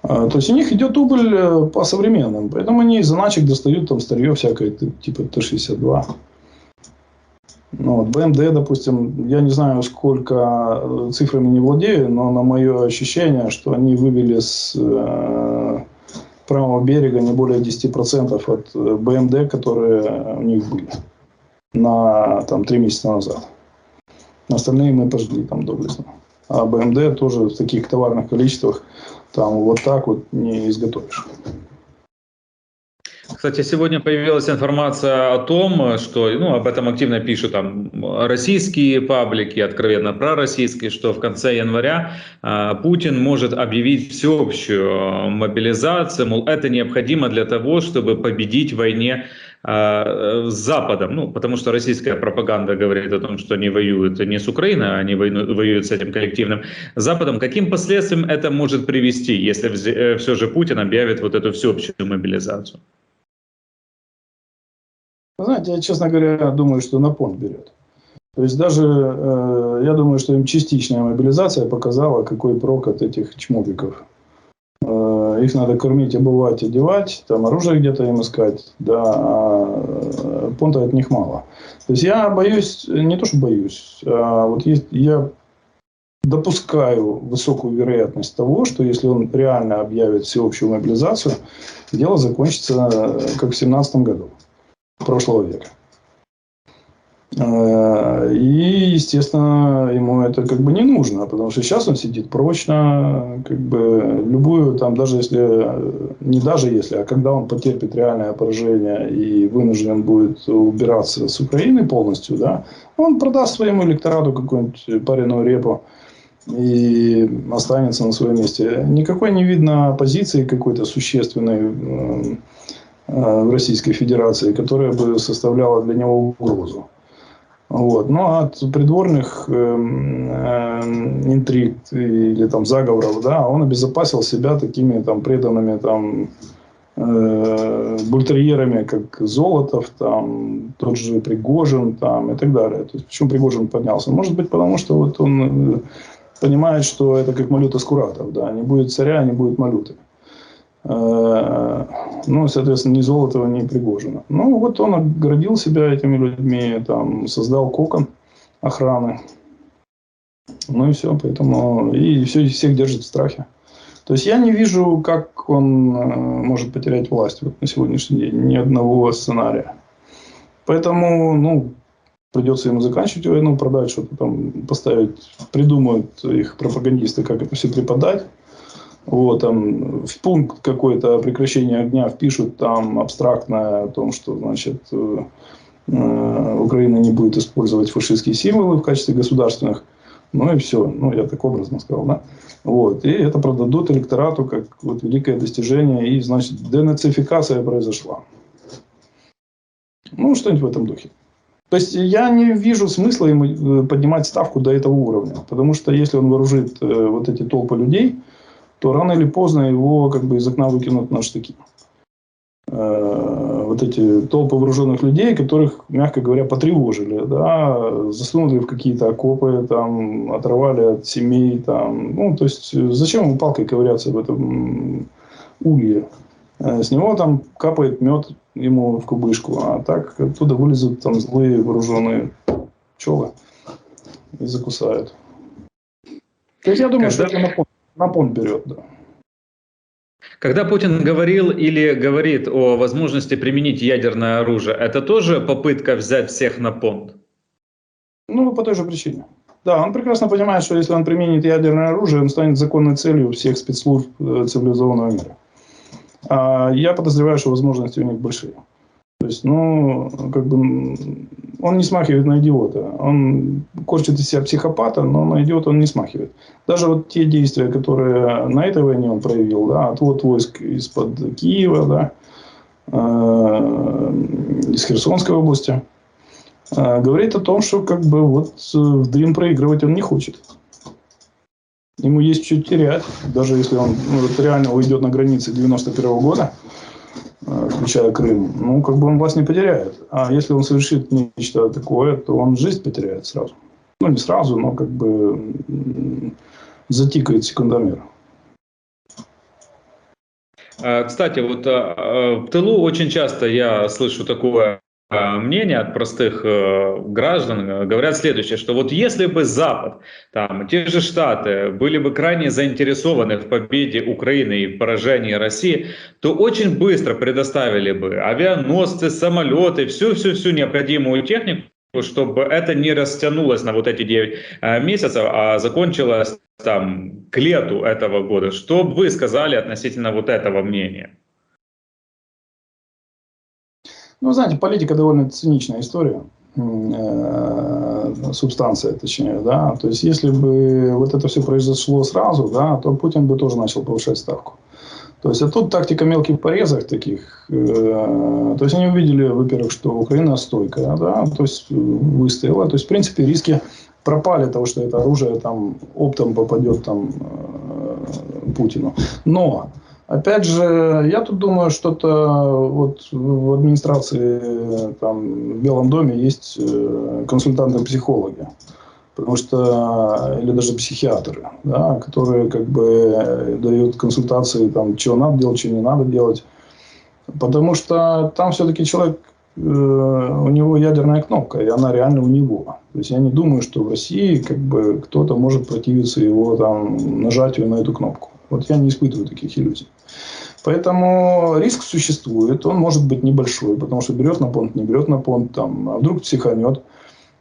Speaker 2: То есть, у них идет убыль по современным. Поэтому они из заначек достают там старье всякое, типа Т-62. Ну, вот, БМД, допустим, я не знаю, сколько цифрами не владею, но на мое ощущение, что они вывели с правого берега не более 10% от БМД, которые у них были на там, 3 месяца назад. Остальные мы пожгли там доблестно. А БМД тоже в таких товарных количествах там вот так вот не изготовишь.
Speaker 1: Кстати, сегодня появилась информация о том, что, ну, об этом активно пишут там российские паблики, откровенно пророссийские, что в конце января Путин может объявить всеобщую мобилизацию, мол, это необходимо для того, чтобы победить в войне с Западом, ну, потому что российская пропаганда говорит о том, что они воюют не с Украиной, а они воюют с этим коллективным Западом. Каким последствиям это может привести, если все же Путин объявит вот эту всеобщую мобилизацию?
Speaker 2: Вы знаете, я, честно говоря, думаю, что на понт берет. То есть даже, я думаю, что им частичная мобилизация показала, какой прок от этих чмобиков. Их надо кормить, обувать, одевать, там оружие где-то им искать, да, а понта от них мало. То есть я боюсь, не то что боюсь, а вот я допускаю высокую вероятность того, что если он реально объявит всеобщую мобилизацию, дело закончится как в 17 году прошлого века. И, естественно, ему это как бы не нужно, потому что сейчас он сидит прочно, как бы любую, там, даже если, не даже если, а когда он потерпит реальное поражение и вынужден будет убираться с Украины полностью, да, он продаст своему электорату какую-нибудь пареную репу и останется на своем месте. Никакой не видно оппозиции какой-то существенной в Российской Федерации, которая бы составляла для него угрозу. Вот. Но от придворных интриг или там заговоров, да, он обезопасил себя такими там преданными там бультерьерами, как Золотов, там, тот же Пригожин там, и так далее. То есть, почему Пригожин поднялся? Может быть, потому что вот он понимает, что это как Малюта Скуратов, да, не будет царя, не будет Малюты. Ну, соответственно, ни Золотова, ни Пригожина. Ну, вот он оградил себя этими людьми, там, создал кокон охраны. Ну и все, поэтому и всех держит в страхе. То есть я не вижу, как он может потерять власть вот на сегодняшний день, ни одного сценария. Поэтому, ну, придется ему заканчивать войну, продать что-то там, поставить, придумают их пропагандисты, как это все преподать. Вот, там, в пункт какой-то прекращения огня впишут там абстрактное о том, что, значит, Украина не будет использовать фашистские символы в качестве государственных. Ну и все. Ну, я так образно сказал, да. Вот. И это продадут электорату как вот великое достижение. И, значит, денацификация произошла. Ну, что-нибудь в этом духе. То есть я не вижу смысла ему поднимать ставку до этого уровня. Потому что если он вооружит вот эти толпы людей, то рано или поздно его как бы из окна выкинут на штыки. Вот эти толпы вооруженных людей, которых, мягко говоря, потревожили, да, засунули в какие-то окопы, там, оторвали от семей. Там. Ну, то есть, зачем ему палкой ковыряться в этом улье? С него там капает мед ему в кубышку, а так оттуда вылезут там злые вооруженные пчелы и закусают. То есть, я думаю, что это на понт берет, да.
Speaker 1: Когда Путин говорил или говорит о возможности применить ядерное оружие, это тоже попытка взять всех на понт?
Speaker 2: Ну, по той же причине. Да, он прекрасно понимает, что если он применит ядерное оружие, он станет законной целью всех спецслужб цивилизованного мира. А я подозреваю, что возможности у них большие. То есть, ну, как бы, он не смахивает на идиота. Он корчит из себя психопата, но на идиота он не смахивает. Даже вот те действия, которые на этой войне он проявил, да, отвод войск из-под Киева, да, из Херсонской области, говорит о том, что как бы вот в Дрим проигрывать он не хочет. Ему есть что терять, даже если он вот, реально уйдет на границы 91 года, включая Крым, ну, как бы он власть не потеряет. А если он совершит нечто такое, то он жизнь потеряет сразу. Ну, не сразу, но как бы затикает секундомер.
Speaker 1: Кстати, вот в тылу очень часто я слышу такое мнение от простых граждан, говорят следующее, что вот если бы Запад, там, те же Штаты были бы крайне заинтересованы в победе Украины и в поражении России, то очень быстро предоставили бы авианосцы, самолеты, всю необходимую технику, чтобы это не растянулось на вот эти 9 месяцев, а закончилось там к лету этого года. Что бы вы сказали относительно вот этого мнения?
Speaker 2: Ну, знаете, политика довольно циничная история, субстанция, точнее, да. То есть, если бы вот это все произошло сразу, да, то Путин бы тоже начал повышать ставку. То есть, а тут тактика мелких порезов таких. То есть, они увидели, во-первых, что Украина стойкая, да, то есть, выстояла. То есть, в принципе, риски пропали того, что это оружие там оптом попадет там Путину. Но опять же, я тут думаю, что-то вот в администрации, там, в Белом доме есть консультанты-психологи. Потому что, или даже психиатры, да, которые как бы дают консультации, там, чего надо делать, чего не надо делать. Потому что там все-таки человек, у него ядерная кнопка, и она реально у него. То есть я не думаю, что в России как бы кто-то может противиться его там нажатию на эту кнопку. Вот я не испытываю таких иллюзий. Поэтому риск существует, он может быть небольшой, потому что берет на понт, не берет на понт, там, а вдруг психанет.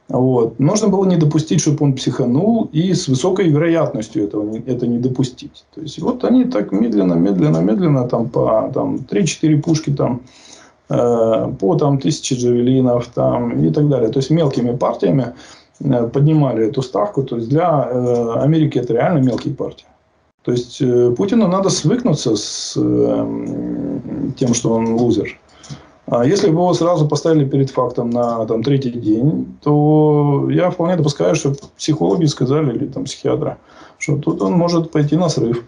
Speaker 2: Вот. Нужно было не допустить, чтобы он психанул, и с высокой вероятностью это не допустить. То есть, вот они так медленно, там, по там, 3-4 пушки, там, по там, 1000 джавелинов там, и так далее. То есть, мелкими партиями поднимали эту ставку. То есть, для Америки это реально мелкие партии. То есть, Путину надо свыкнуться с тем, что он лузер. А если бы его сразу поставили перед фактом на там, 3-й день, то я вполне допускаю, что психологи сказали, или там, психиатры, что тут он может пойти на срыв,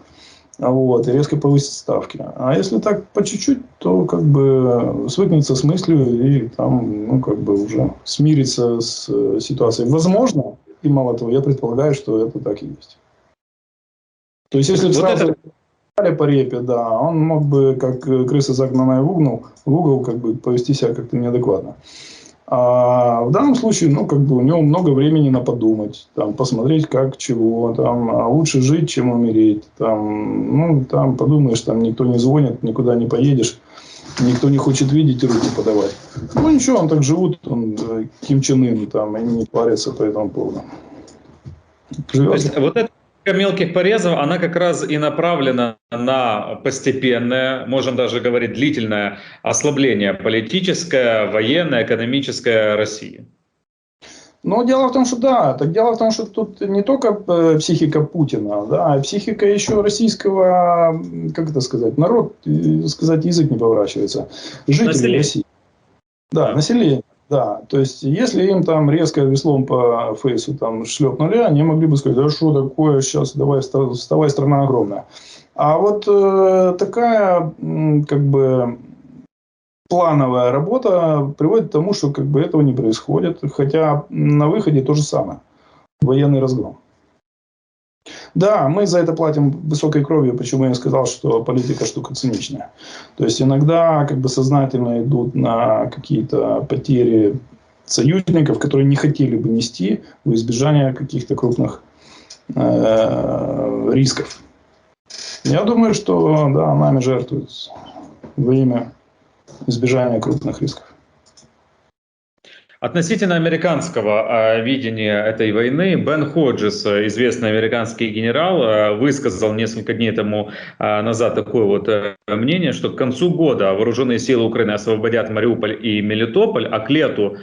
Speaker 2: вот, и резко повысить ставки. А если так по чуть-чуть, то как бы свыкнется с мыслью и там, ну, как бы уже смириться с ситуацией. Возможно, и мало того, я предполагаю, что это так и есть. То есть, если бы сразу по репе, да, он мог бы, как крыса, загнанная в угол как бы повести себя как-то неадекватно. А в данном случае, ну, как бы у него много времени на подумать, там, посмотреть, как, чего, там, а лучше жить, чем умереть, там, ну, там, подумаешь, там, никто не звонит, никуда не поедешь, никто не хочет видеть и руки подавать. Ну, ничего, он так живут, он Ким Чен Ын, там, они не парятся по этому поводу.
Speaker 1: То есть, вот эта мелких порезов, она как раз и направлена на постепенное, можем даже говорить, длительное ослабление политическое, военное, экономическое России.
Speaker 2: Но дело в том, что да, так дело в том, что тут не только психика Путина, да, а психика еще российского, как это сказать, народ, сказать, язык не поворачивается, жители
Speaker 1: Население.
Speaker 2: России. Да, население. Да, то есть, если им там резко веслом по фейсу там шлепнули, они могли бы сказать, да что такое, сейчас давай, вставай, страна огромная. А вот такая, как бы, плановая работа приводит к тому, что как бы этого не происходит, хотя на выходе то же самое. Военный разгром. Да, мы за это платим высокой кровью, почему я сказал, что политика штука циничная. То есть иногда как бы сознательно идут на какие-то потери союзников, которые не хотели бы нести в избежание каких-то крупных рисков. Я думаю, что да, нами жертвуют во имя избежания крупных рисков.
Speaker 1: Относительно американского видения этой войны, Бен Ходжес, известный американский генерал, высказал несколько дней тому назад такое вот мнение, что к концу года вооруженные силы Украины освободят Мариуполь и Мелитополь, а к лету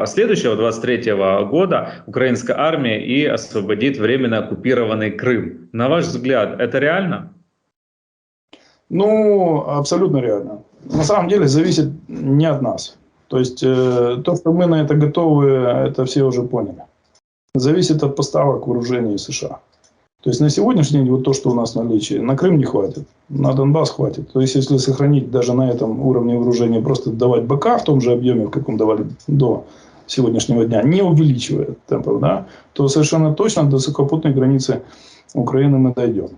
Speaker 1: следующего, 23-го года, украинская армия и освободит временно оккупированный Крым. На ваш взгляд, это реально?
Speaker 2: Ну, абсолютно реально. На самом деле зависит не от нас. То есть, то, что мы на это готовы, это все уже поняли. Зависит от поставок вооружений США. То есть, на сегодняшний день вот то, что у нас в наличии, на Крым не хватит, на Донбасс хватит. То есть, если сохранить даже на этом уровне вооружения, просто давать БК в том же объеме, в каком давали до сегодняшнего дня, не увеличивая темпов, да, то совершенно точно до сухопутной границы Украины мы дойдем.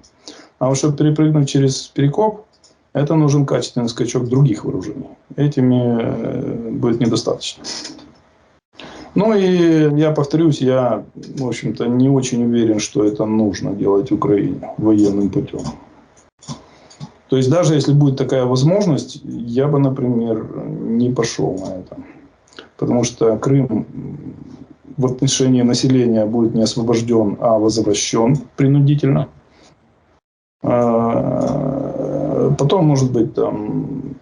Speaker 2: А вот чтобы перепрыгнуть через Перекоп, это нужен качественный скачок других вооружений. Этими будет недостаточно. Ну и я повторюсь, я, в общем-то, не очень уверен, что это нужно делать Украине военным путем. То есть даже если будет такая возможность, я бы, например, не пошел на это. Потому что Крым в отношении населения будет не освобожден, а возвращен принудительно. Потом, может быть, там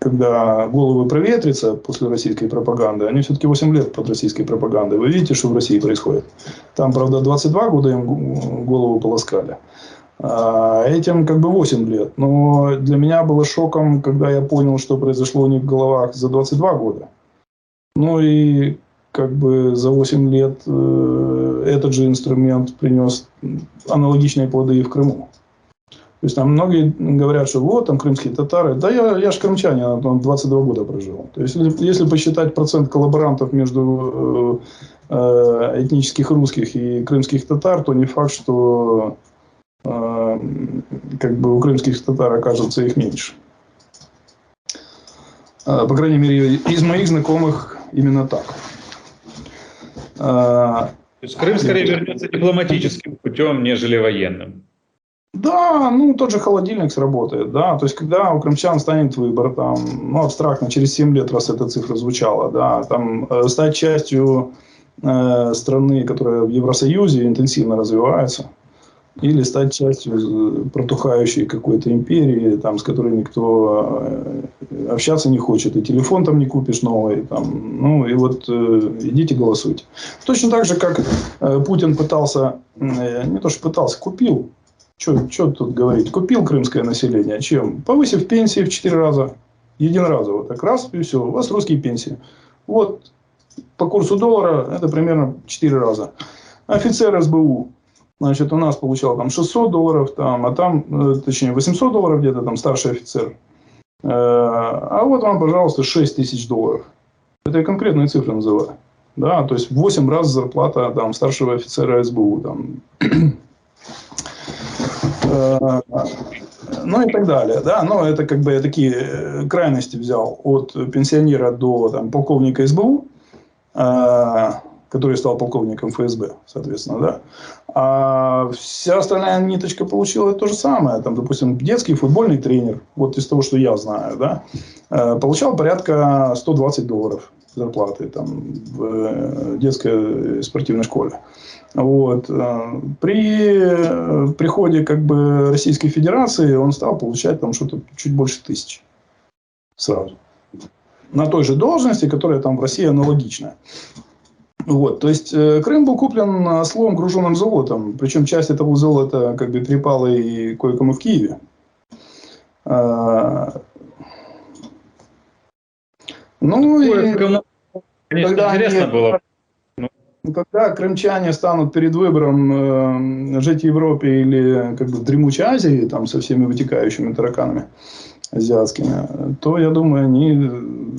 Speaker 2: когда головы проветрятся после российской пропаганды, они все-таки 8 лет под российской пропагандой. Вы видите, что в России происходит? Там, правда, 22 года им голову полоскали. А этим как бы 8 лет. Но для меня было шоком, когда я понял, что произошло у них в головах за 22 года. Ну и как бы за 8 лет этот же инструмент принес аналогичные плоды и в Крыму. То есть там многие говорят, что вот там крымские татары. Да я же крымчанин, там 22 года прожил. То есть если посчитать процент коллаборантов между этнических русских и крымских татар, то не факт, что как бы у крымских татар окажется их меньше. По крайней мере, из моих знакомых именно так.
Speaker 1: То есть Крым скорее вернется дипломатическим путем, нежели военным.
Speaker 2: Да, ну тот же холодильник сработает, да, то есть когда у крымчан станет выбор, там, ну абстрактно, через 7 лет, раз эта цифра звучала, да, там, стать частью страны, которая в Евросоюзе интенсивно развивается, или стать частью протухающей какой-то империи, там, с которой никто общаться не хочет, и телефон там не купишь новый, там, ну и вот идите голосуйте. Точно так же, как Путин пытался, не то что пытался, купил. Что тут говорить? Купил крымское население. Чем? Повысив пенсии в 4 раза. Единоразово. Так раз, и все. У вас русские пенсии. Вот по курсу доллара это примерно 4 раза. Офицер СБУ. Значит, у нас получал там $600, там, а там, точнее, $800 где-то, там, старший офицер. А вот вам, пожалуйста, $6000. Это я конкретные цифры называю. Да, то есть в 8 раз зарплата там, старшего офицера СБУ. Там. Ну и так далее. Да? Но это как бы я такие крайности взял от пенсионера до там, полковника СБУ, который стал полковником ФСБ, соответственно. Да? А вся остальная ниточка получила то же самое. Там, допустим, детский футбольный тренер, вот из того, что я знаю, да, получал порядка $120 зарплаты там, в детской спортивной школе. Вот. При приходе как бы Российской Федерации он стал получать там что-то чуть больше 1000 сразу. На той же должности, которая там в России аналогичная. Вот. То есть Крым был куплен ослом, груженным золотом. Причем часть этого золота как бы припала и кое-кому в Киеве. Ну и
Speaker 1: конечно, интересно было.
Speaker 2: Когда крымчане станут перед выбором жить в Европе или как бы в дремучей Азии, там, со всеми вытекающими тараканами азиатскими, то, я думаю, они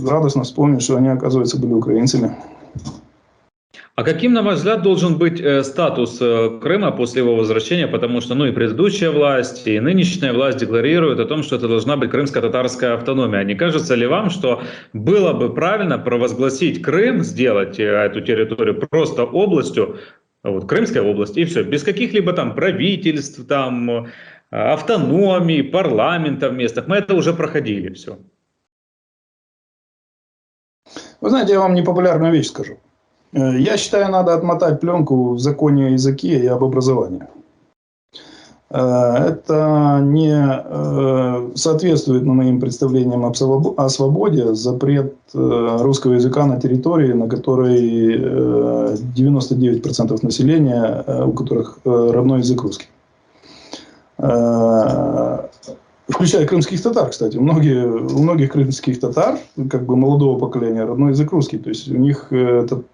Speaker 2: радостно вспомнят, что они, оказывается, были украинцами.
Speaker 1: А каким, на ваш взгляд, должен быть статус Крыма после его возвращения? Потому что и предыдущая власть, и нынешняя власть декларируют о том, что это должна быть крымско-татарская автономия. А не кажется ли вам, что было бы правильно провозгласить Крым, сделать эту территорию просто областью, вот, Крымская область, и все, без каких-либо там правительств, там, автономии, парламента в местах? Мы это уже проходили, все.
Speaker 2: Вы знаете, я вам непопулярную вещь скажу. Я считаю, надо отмотать пленку в законе о языке и об образовании. Это не соответствует моим представлениям о свободе, запрет русского языка на территории, на которой 99% населения, у которых родной язык русский. Включая крымских татар, кстати. У многих крымских татар, как бы молодого поколения, родной язык русский. То есть у них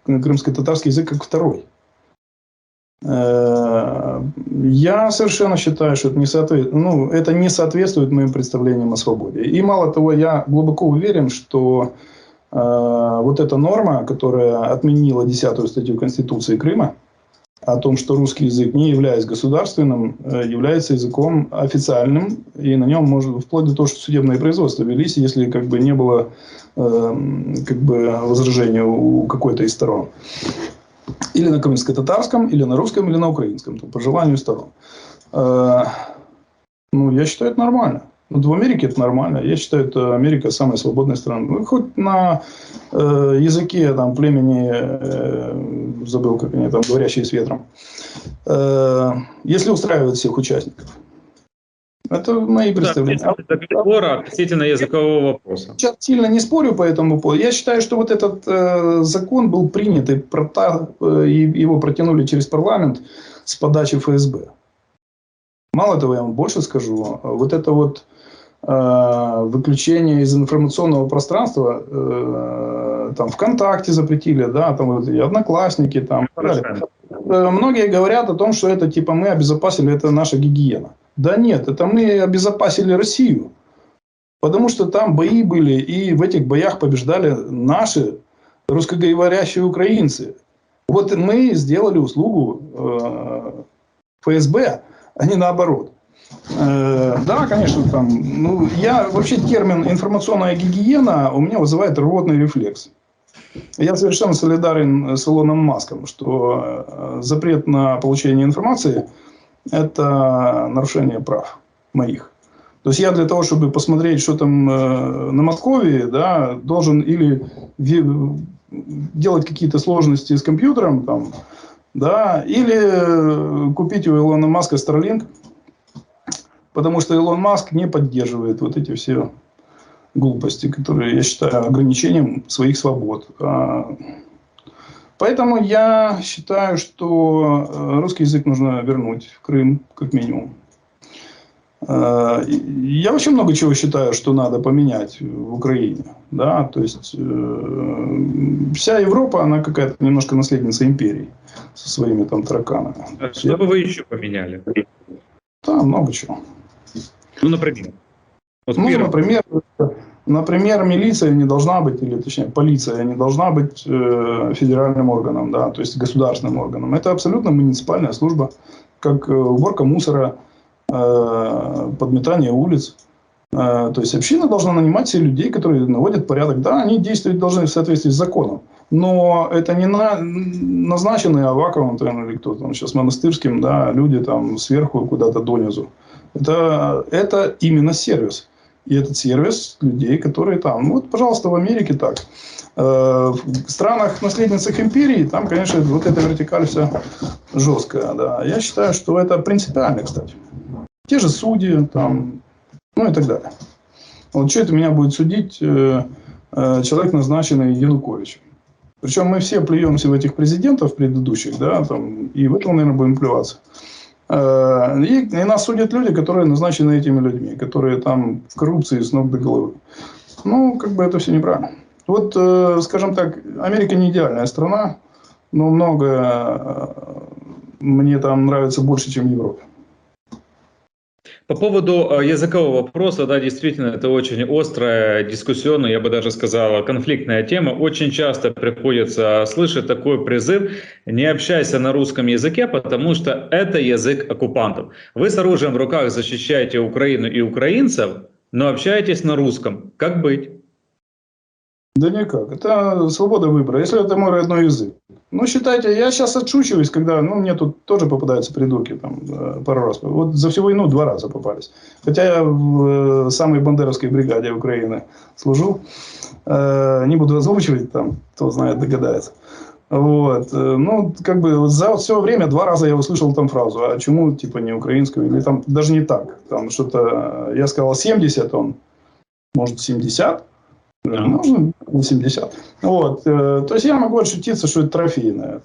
Speaker 2: крымско-татарский язык как второй. Я совершенно считаю, что это не соответствует моим представлениям о свободе. И мало того, я глубоко уверен, что вот эта норма, которая отменила 10-ю статью Конституции Крыма, о том, что русский язык, не являясь государственным, является языком официальным, и на нем может, вплоть до того, что судебные производства велись, если как бы не было как бы возражения у какой-то из сторон. Или на крымско-татарском, или на русском, или на украинском, по желанию сторон. Я считаю, это нормально. В Америке это нормально. Я считаю, это Америка самая свободная страна. Хоть на языке там, племени, забыл, как они там, говорящие с ветром, если устраивает всех участников. Это мои
Speaker 1: Да,
Speaker 2: представления.
Speaker 1: договор относительно языкового вопроса.
Speaker 2: Сейчас сильно не спорю по этому поводу. Я считаю, что вот этот закон был принят, и его протянули через парламент с подачи ФСБ. Мало того, я вам больше скажу. Вот это вот выключение из информационного пространства, там ВКонтакте запретили, да, там вот, и Одноклассники, там. Многие говорят о том, что это типа мы обезопасили, это наша гигиена. Да нет, это мы обезопасили Россию. Потому что там бои были, и в этих боях побеждали наши русскоговорящие украинцы. Вот мы сделали услугу ФСБ, а не наоборот. Да, конечно, там, ну, вообще термин информационная гигиена у меня вызывает рвотный рефлекс. Я совершенно солидарен с Илоном Маском, что запрет на получение информации – это нарушение прав моих. То есть я для того, чтобы посмотреть, что там на Московии, да, должен или делать какие-то сложности с компьютером, там, да, или купить у Илона Маска Starlink, потому что Илон Маск не поддерживает вот эти все глупости, которые я считаю ограничением своих свобод. Поэтому я считаю, что русский язык нужно вернуть в Крым, как минимум. Я вообще много чего считаю, что надо поменять в Украине. Да? То есть, вся Европа, она какая-то немножко наследница империи со своими там тараканами.
Speaker 1: Что бы вы еще поменяли?
Speaker 2: Да, много чего.
Speaker 1: Ну, например? Вот
Speaker 2: например, милиция не должна быть, или точнее полиция не должна быть федеральным органом, да, то есть государственным органом. Это абсолютно муниципальная служба, как уборка мусора, подметание улиц. То есть община должна нанимать себе людей, которые наводят порядок. Да, они действовать должны в соответствии с законом. Но это не назначенные Аваковым или кто там сейчас Монастырским, да, люди там сверху куда-то донизу. Это именно сервис. И этот сервис людей, которые там. Ну, вот, пожалуйста, в Америке так. В странах-наследницах империи, там, конечно, вот эта вертикаль вся жесткая. Да. Я считаю, что это принципиально, кстати. Те же судьи, там, ну и так далее. Вот что это меня будет судить человек, назначенный Януковичем. Причем мы все плюемся в этих президентов предыдущих, да, там, и в этом, наверное, будем плеваться. И нас судят люди, которые назначены этими людьми, которые там в коррупции с ног до головы. Ну, как бы это все неправильно. Вот, скажем так, Америка не идеальная страна, но многое мне там нравится больше, чем в Европе.
Speaker 1: По поводу языкового вопроса, да, действительно, это очень острая, дискуссионная, я бы даже сказал, конфликтная тема. Очень часто приходится слышать такой призыв: не общайся на русском языке, потому что это язык оккупантов. Вы с оружием в руках защищаете Украину и украинцев, но общаетесь на русском. Как быть?
Speaker 2: Да никак. Это свобода выбора, если это мой родной язык. Ну, считайте, я сейчас отшучиваюсь, когда, ну, мне тут тоже попадаются придурки, там, пару раз. Вот за всю войну 2 раза попались. Хотя я в самой бандеровской бригаде Украины служу. Не буду озвучивать, там, кто знает, догадается. Вот. Ну, как бы за все время 2 раза я услышал там фразу: а чему, типа, не украинскую? Или там даже не так. Там что-то, я сказал 70, он, может, 70. Можно 80. Вот. То есть я могу отшутиться, что это трофейное.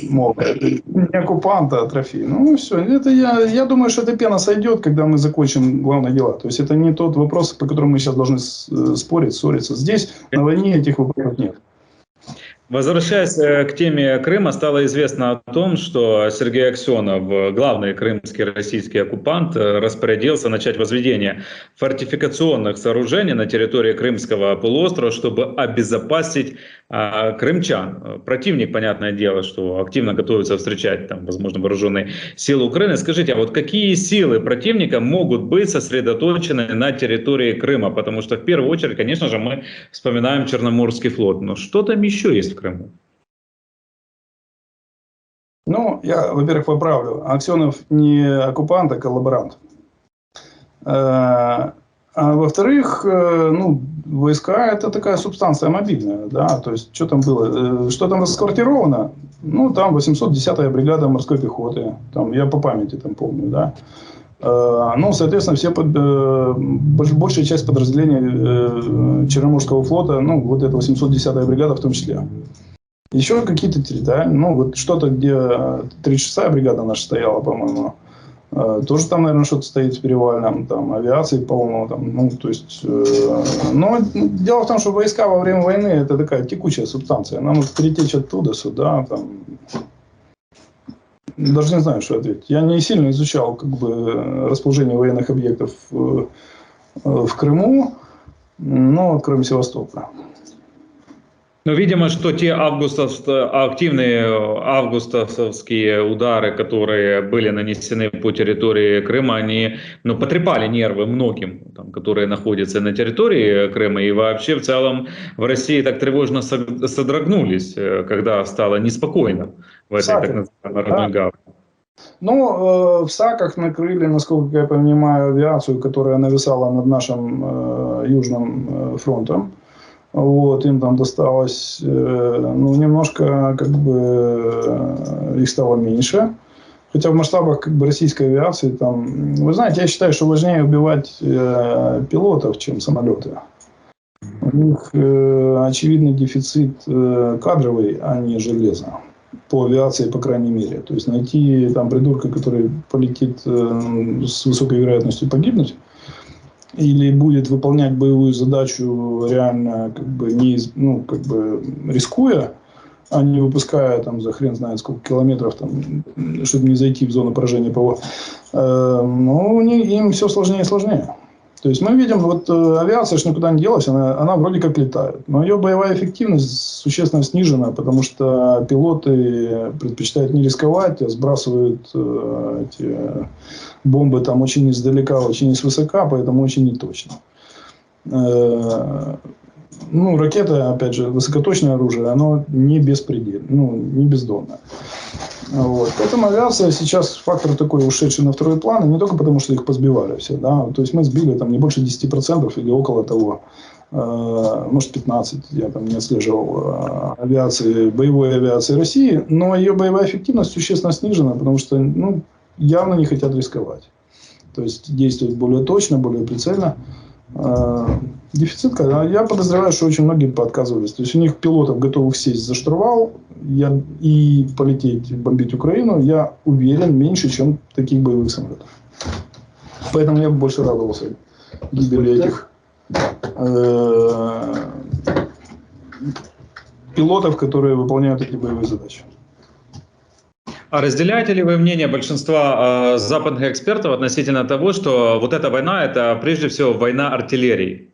Speaker 2: Мол, это не оккупант, а трофей. Ну все. Это я думаю, что эта пена сойдет, когда мы закончим главные дела. То есть это не тот вопрос, по которому мы сейчас должны спорить, ссориться. Здесь на войне этих вопросов нет.
Speaker 1: Возвращаясь к теме Крыма, стало известно о том, что Сергей Аксенов, главный крымский российский оккупант, распорядился начать возведение фортификационных сооружений на территории Крымского полуострова, чтобы обезопасить крымчан. Противник, понятное дело, что активно готовится встречать, там, возможно, вооруженные силы Украины. Скажите, а вот какие силы противника могут быть сосредоточены на территории Крыма? Потому что в первую очередь, конечно же, мы вспоминаем Черноморский флот. Но что там еще есть в Крыму?
Speaker 2: Ну, я, во-первых, поправлю. Аксенов не оккупант, а коллаборант. А во-вторых, ну, войска – это такая субстанция мобильная, да, то есть, что там было, что там расквартировано, ну, там 810-я бригада морской пехоты, там, я по памяти там помню, да, Ну, соответственно, большая часть подразделений Черноморского флота, ну, вот эта 810-я бригада в том числе. Еще какие-то территориальные, ну, вот что-то, где 36-я бригада наша стояла, по-моему, тоже там, наверное, что-то стоит в Перевальном, там, авиации полно, там, ну, то есть, но дело в том, что войска во время войны – это такая текучая субстанция, нам вот перетечь оттуда сюда, там, даже не знаю, что ответить. Я не сильно изучал, как бы, расположение военных объектов в Крыму, но кроме Севастополя.
Speaker 1: Ну, видимо, что те активные августовские удары, которые были нанесены по территории Крыма, они, ну, потрепали нервы многим, там, которые находятся на территории Крыма, и вообще в целом в России так тревожно содрогнулись, когда стало неспокойно в этой так называемой родной гавани.
Speaker 2: Ну, в Саках накрыли, насколько я понимаю, авиацию, которая нависала над нашим южным фронтом. Вот, им там досталось, ну, немножко, как бы, их стало меньше. Хотя в масштабах, как бы, российской авиации, там, вы знаете, я считаю, что важнее убивать пилотов, чем самолеты. У них очевидный дефицит кадровый, а не железа. По авиации, по крайней мере. То есть найти там придурка, который полетит с высокой вероятностью погибнуть, или будет выполнять боевую задачу реально, как бы, не, ну, как бы, рискуя, а не выпуская там за хрен знает сколько километров, там, чтобы не зайти в зону поражения ПВО, ну, им все сложнее и сложнее. То есть мы видим, вот авиация ж никуда не делась, она вроде как летает, но ее боевая эффективность существенно снижена, потому что пилоты предпочитают не рисковать, а сбрасывают эти бомбы там очень издалека, очень свысока, поэтому очень неточно. Ну, ракета, опять же, высокоточное оружие, оно не беспредельное, ну, не бездонное. Вот. Поэтому авиация сейчас фактор такой, ушедший на второй план, и не только потому, что их позбивали все. Да? То есть мы сбили там не больше 10% или около того, может 15%, я там не отслеживал авиации, боевой авиации России, но ее боевая эффективность существенно снижена, потому что, ну, явно не хотят рисковать. То есть действуют более точно, более прицельно. Дефицит, я подозреваю, что очень многие поотказывались. То есть у них пилотов, готовых сесть за штурвал и полететь бомбить Украину, я уверен, меньше, чем таких боевых самолетов. Поэтому я больше радовался гибели этих пилотов, которые выполняют эти боевые задачи.
Speaker 1: А разделяете ли вы мнение большинства западных экспертов относительно того, что вот эта война – это прежде всего война артиллерии?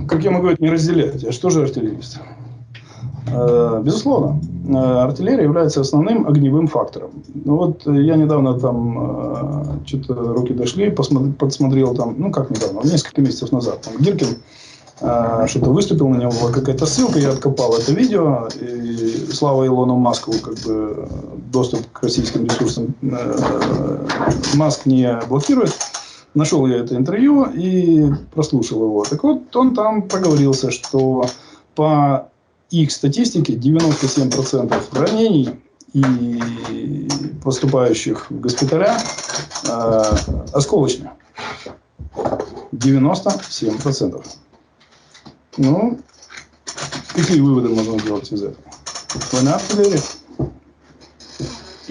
Speaker 2: Как я могу это не разделять? Я что же артиллерист? Безусловно, артиллерия является основным огневым фактором. Ну, вот я недавно там, что-то руки дошли, подсмотрел там, ну как недавно, несколько месяцев назад, там Гиркин что-то выступил, на него была какая-то ссылка, я откопал это видео, и слава Илону Маску, как бы, доступ к российским ресурсам Маск не блокирует. Нашел я это интервью и прослушал его. Так вот, он там проговорился, что по их статистике 97% ранений и поступающих в госпиталя осколочные. 97%. Ну, какие выводы можно сделать из этого? Война артиллерии.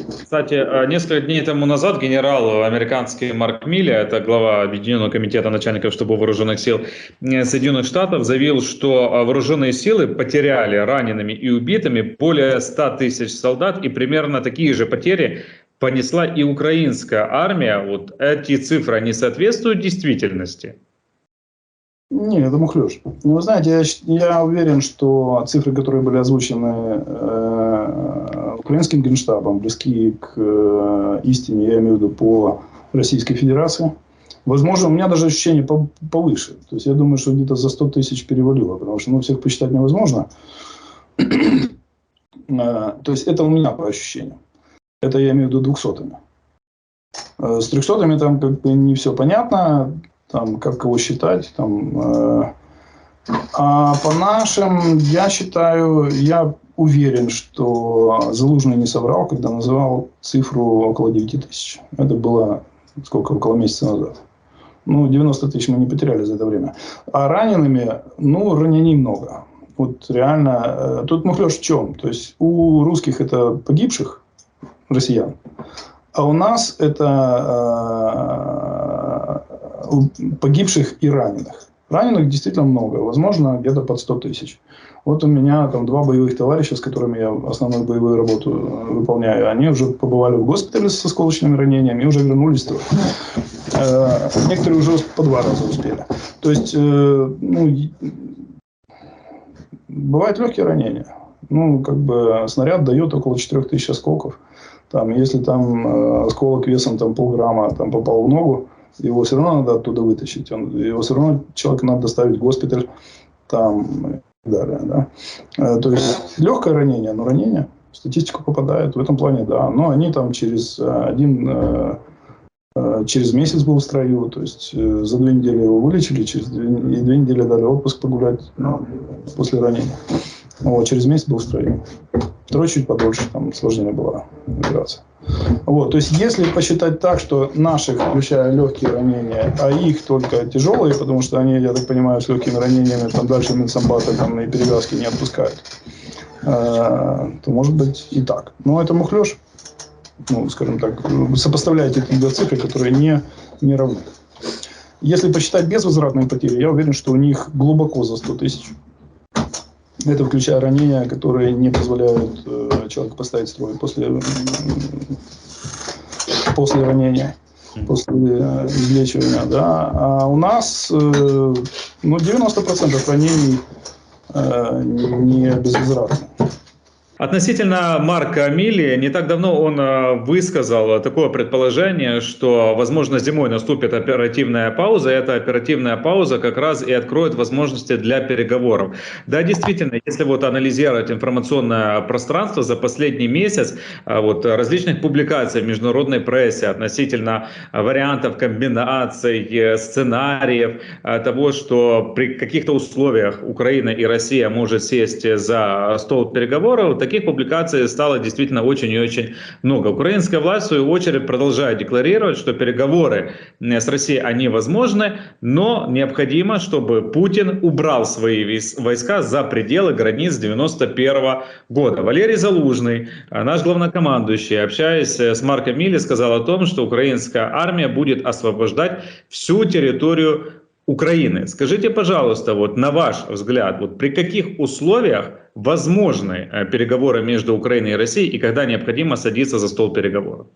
Speaker 1: Кстати, несколько дней тому назад генерал американский Марк Милли, это глава Объединенного комитета начальников штаба вооруженных сил Соединенных Штатов, заявил, что вооруженные силы потеряли ранеными и убитыми более 100 тысяч солдат, и примерно такие же потери понесла и украинская армия. Вот эти цифры, они соответствуют действительности?
Speaker 2: Нет, это мухлёж. Ну, вы знаете, я уверен, что цифры, которые были озвучены украинским генштабом, близки к истине, я имею в виду по Российской Федерации. Возможно, у меня даже ощущение повыше. То есть я думаю, что где-то за 100 тысяч перевалило, потому что, ну, всех посчитать невозможно. То есть это у меня по ощущениям. Это я имею в виду 200-ми. С 300-ми там как бы не все понятно. Там, как кого считать, там, а по нашим, я считаю, я уверен, что Залужный не соврал, когда называл цифру около 9 тысяч. Это было сколько, около месяца назад. Ну, 90 тысяч мы не потеряли за это время. А ранеными, ну, ранений много. Вот реально, тут мухлёж в чем? То есть у русских это погибших россиян, а у нас это погибших и раненых. Раненых действительно много, возможно, где-то под 100 тысяч. Вот у меня там 2 боевых товарища, с которыми я основную боевую работу выполняю, они уже побывали в госпитале с осколочными ранениями и уже вернулись в строй. Некоторые уже по 2 раза успели. То есть, ну, бывают легкие ранения. Ну, как бы снаряд дает около 4000 осколков. Там, если там осколок весом там, полграмма там, попал в ногу, его все равно надо оттуда вытащить. Его все равно человека надо доставить в госпиталь. Там, и так далее, да. То есть легкое ранение, но ранение в статистику попадает. В этом плане, да. Но они там через месяц был в строю. То есть за 2 недели его вылечили, через 2 недели дали отпуск погулять, ну, после ранения. Вот, через месяц был в строю. Второй чуть подольше, там сложнее была операция. Вот, то есть, если посчитать так, что наших, включая легкие ранения, а их только тяжелые, потому что они, я так понимаю, с легкими ранениями там дальше медсанбата там, и перевязки не отпускают, то может быть и так. Но это мухлёж. Ну, скажем так, сопоставляйте эти 2 цифры, которые не равны. Если посчитать безвозвратные потери, я уверен, что у них глубоко за 100 тысяч. Это включая ранения, которые не позволяют человеку поставить строй после ранения, после излечивания. Да. А у нас ну, 90% ранений не безвозвратны.
Speaker 1: Относительно Марка Милли, не так давно он высказал такое предположение, что, возможно, зимой наступит оперативная пауза, и эта оперативная пауза как раз и откроет возможности для переговоров. Да, действительно, если вот анализировать информационное пространство за последний месяц, вот различных публикаций в международной прессе относительно вариантов комбинаций, сценариев, того, что при каких-то условиях Украина и Россия может сесть за стол переговоров, таких публикаций стало действительно очень и очень много. Украинская власть, в свою очередь, продолжает декларировать, что переговоры с Россией, они возможны, но необходимо, чтобы Путин убрал свои войска за пределы границ 1991 года. Валерий Залужный, наш главнокомандующий, общаясь с Марком Милли, сказал о том, что украинская армия будет освобождать всю территорию Украины. Скажите, пожалуйста, вот на ваш взгляд, вот при каких условиях возможны переговоры между Украиной и Россией и когда необходимо садиться за стол переговоров?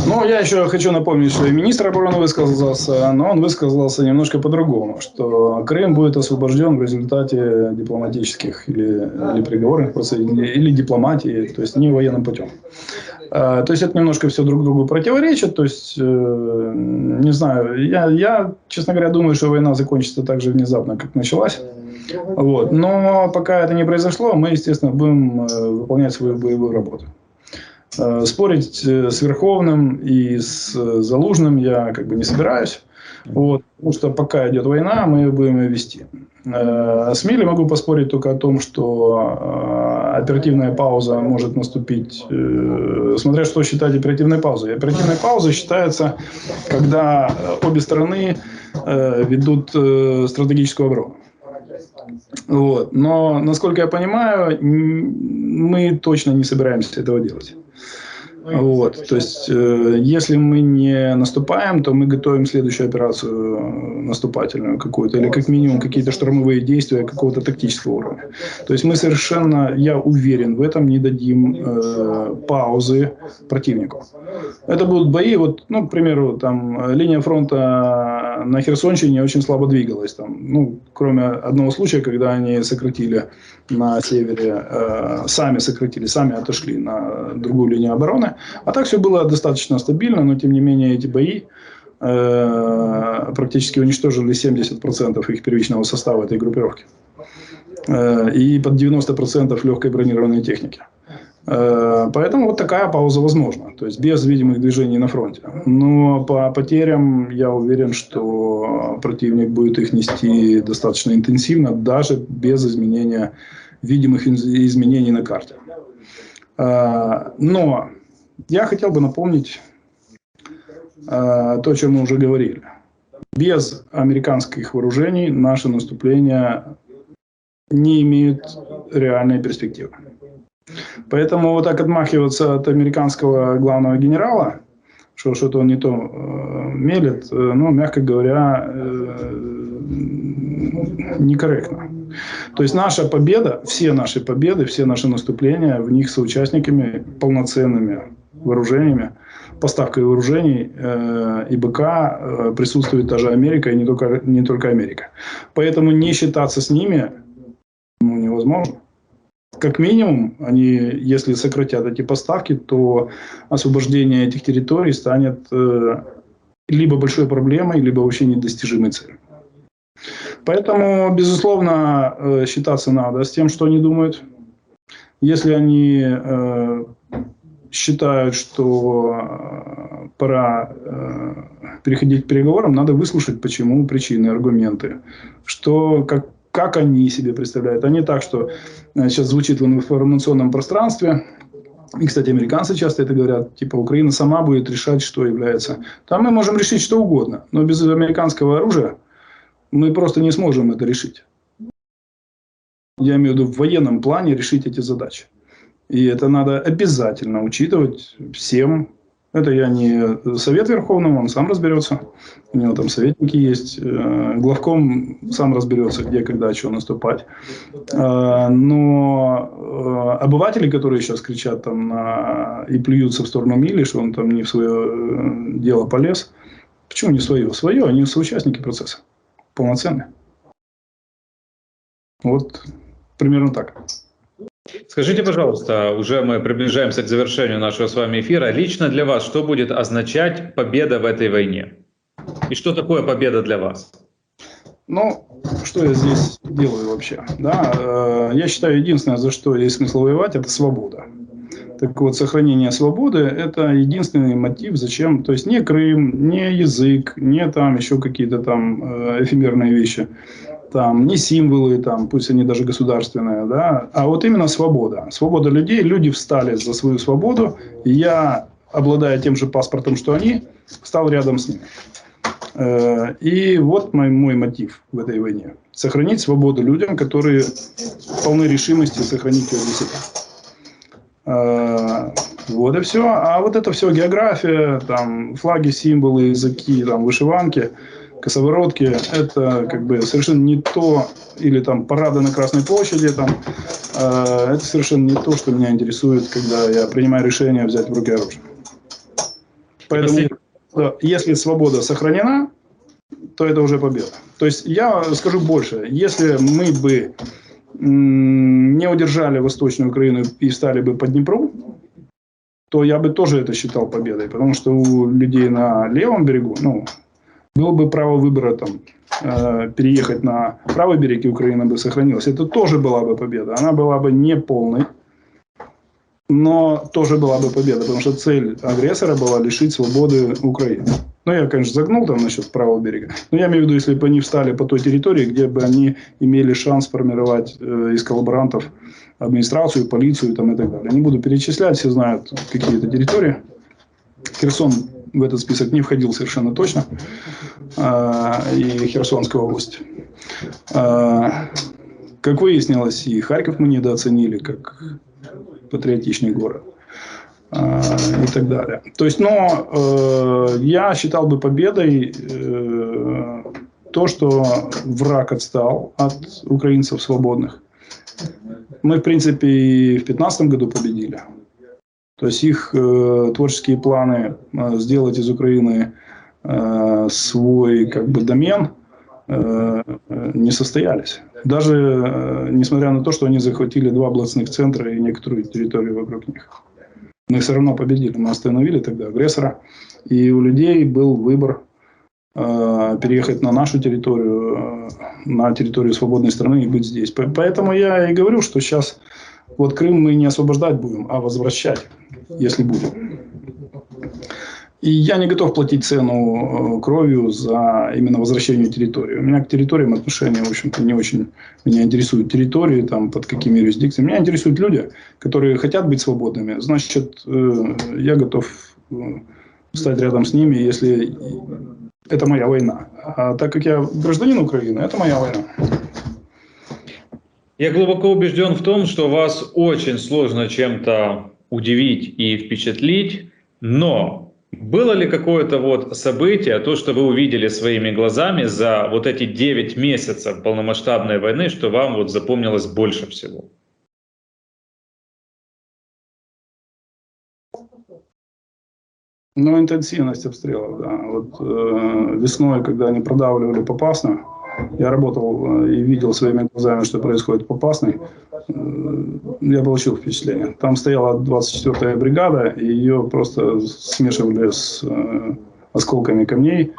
Speaker 2: Ну, я еще хочу напомнить, что и министр обороны высказался, но он высказался немножко по-другому, что Крым будет освобожден в результате дипломатических или переговорных процессов, или дипломатии, то есть не военным путем. То есть это немножко все друг другу противоречит, то есть, не знаю, я, честно говоря, думаю, что война закончится так же внезапно, как началась. Вот. Но пока это не произошло, мы, естественно, будем выполнять свою боевую работу. Спорить с Верховным и с Залужным я как бы не собираюсь. Вот, потому что пока идет война, мы будем ее вести. С Милли могу поспорить только о том, что оперативная пауза может наступить, смотря что считать оперативной паузой. Оперативной паузой считается, когда обе стороны ведут стратегическую оборону. Вот. Но, насколько я понимаю, мы точно не собираемся этого делать. Вот. То есть, если мы не наступаем, то мы готовим следующую операцию наступательную какую-то, или как минимум какие-то штурмовые действия какого-то тактического уровня. То есть, мы совершенно, я уверен в этом, не дадим паузы противнику. Это будут бои, вот, ну, к примеру, там, линия фронта на Херсонщине очень слабо двигалась. Там, ну, кроме одного случая, когда они сократили на севере, сами отошли на другую линию обороны. А так все было достаточно стабильно, но тем не менее эти бои практически уничтожили 70% их первичного состава этой группировки. И под 90% легкой бронированной техники. Поэтому вот такая пауза возможна, то есть без видимых движений на фронте. Но по потерям я уверен, что противник будет их нести достаточно интенсивно, даже без изменения видимых изменений на карте. Но я хотел бы напомнить то, о чем мы уже говорили. Без американских вооружений наше наступление не имеет реальной перспективы. Поэтому вот так отмахиваться от американского главного генерала, что что-то он не то мелет, ну, мягко говоря, некорректно. То есть наша победа, все наши победы, все наши наступления, в них соучастниками полноценными вооружениями, поставкой вооружений и БК присутствует даже Америка, и не только Америка. Поэтому не считаться с ними невозможно. Как минимум, они, если сократят эти поставки, то освобождение этих территорий станет либо большой проблемой, либо вообще недостижимой целью. Поэтому, безусловно, считаться надо с тем, что они думают. Если они считают, что пора переходить к переговорам, надо выслушать, почему, причины, аргументы, что, как они себе представляют. А не так, что сейчас звучит в информационном пространстве, и, кстати, американцы часто это говорят, типа Украина сама будет решать, что является. Там мы можем решить что угодно, но без американского оружия мы просто не сможем это решить. Я имею в виду в военном плане решить эти задачи. И это надо обязательно учитывать всем. Это я не совет Верховного, он сам разберется. У него там советники есть. Главком сам разберется, где, когда, что наступать. Но обыватели, которые сейчас кричат там и плюются в сторону Мили, что он там не в свое дело полез. Почему не свое? Свое, они соучастники процесса. Полноценные. Вот примерно так.
Speaker 1: Скажите, пожалуйста, уже мы приближаемся к завершению нашего с вами эфира. Лично для вас, что будет означать победа в этой войне? И что такое победа для вас?
Speaker 2: Ну, что я здесь делаю вообще? Да, я считаю, единственное, за что есть смысл воевать, это свобода. Так вот, сохранение свободы – это единственный мотив, зачем. То есть, не Крым, не язык, не там еще какие-то там эфемерные вещи. Там, не символы, там, пусть они даже государственные, да, а вот именно свобода. Свобода людей, люди встали за свою свободу, и я, обладая тем же паспортом, что они, стал рядом с ними. И вот мой мотив в этой войне. Сохранить свободу людям, которые полны решимости сохранить ее для себя. Вот и все. А вот это все география, там, флаги, символы, языки, там, вышиванки, косоворотки, это как бы совершенно не то, или там парады на Красной площади, там, это совершенно не то, что меня интересует, когда я принимаю решение взять в руки оружие. Поэтому, если свобода сохранена, то это уже победа. То есть, я скажу больше, если мы бы не удержали Восточную Украину и встали бы по Днепру, то я бы тоже это считал победой, потому что у людей на левом берегу, ну, было бы право выбора там, переехать на правый берег, и Украина бы сохранилась. Это тоже была бы победа. Она была бы не полной, но тоже была бы победа, потому что цель агрессора была лишить свободы Украины. Ну, я, конечно, загнул там насчет правого берега, но я имею в виду, если бы они встали по той территории, где бы они имели шанс формировать из коллаборантов администрацию, полицию там, и так далее. Не буду перечислять, все знают, какие это территории. Херсон в этот список не входил совершенно точно. И Херсонская область. Как выяснилось, и Харьков мы недооценили, как патриотичный город. И так далее. То есть, но я считал бы победой то, что враг отстал от украинцев свободных. Мы, в принципе, и в 2015 году победили. То есть, их творческие планы сделать из Украины свой как бы домен не состоялись. Даже несмотря на то, что они захватили 2 областных центра и некоторую территорию вокруг них. Мы все равно победили. Мы остановили тогда агрессора. И у людей был выбор переехать на нашу территорию, на территорию свободной страны и быть здесь. Поэтому я и говорю, что сейчас вот Крым мы не освобождать будем, а возвращать, если будем. И я не готов платить цену кровью за именно возвращение территории. У меня к территориям отношения, в общем-то, не очень. Меня интересуют территории, там, под какими юрисдикциями. Меня интересуют люди, которые хотят быть свободными. Значит, я готов стать рядом с ними, если это моя война. А так как я гражданин Украины, это моя война.
Speaker 1: Я глубоко убежден в том, что вас очень сложно чем-то удивить и впечатлить, но было ли какое-то вот событие, то, что вы увидели своими глазами за вот эти 9 месяцев полномасштабной войны, что вам вот запомнилось больше всего?
Speaker 2: Ну, интенсивность обстрелов, да. Вот весной, когда они продавливали Попасную, я работал и видел своими глазами, что происходит в Попасной. Я получил впечатление. Там стояла 24-я бригада, и ее просто смешивали с осколками камней,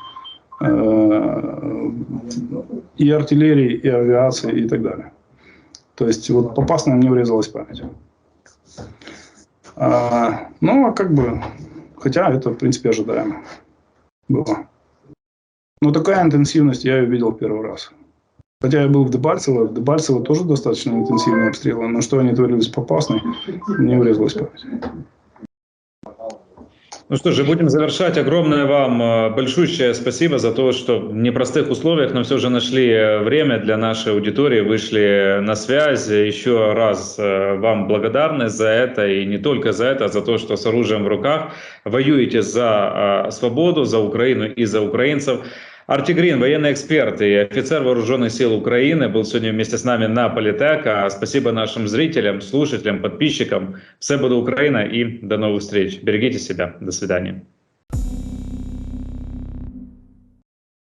Speaker 2: и артиллерии, и авиации, и так далее. То есть, вот Попасная мне врезалась в память. Ну, как бы, хотя это, в принципе, ожидаемо было. Но такая интенсивность я ее видел в первый раз. Хотя я был в Дебальцево тоже достаточно интенсивные обстрелы, но что они творились в Попасной, мне врезалось в память.
Speaker 1: Ну что же, будем завершать. Огромное вам большущее спасибо за то, что в непростых условиях, но все же нашли время для нашей аудитории, вышли на связь. Еще раз вам благодарность за это, и не только за это, а за то, что с оружием в руках воюете за свободу, за Украину и за украинцев. Артем Грин, военный эксперт и офицер Вооруженных сил Украины, был сегодня вместе с нами на Политека. Спасибо нашим зрителям, слушателям, подписчикам. Все буде Украина и до новых встреч. Берегите себя. До свидания.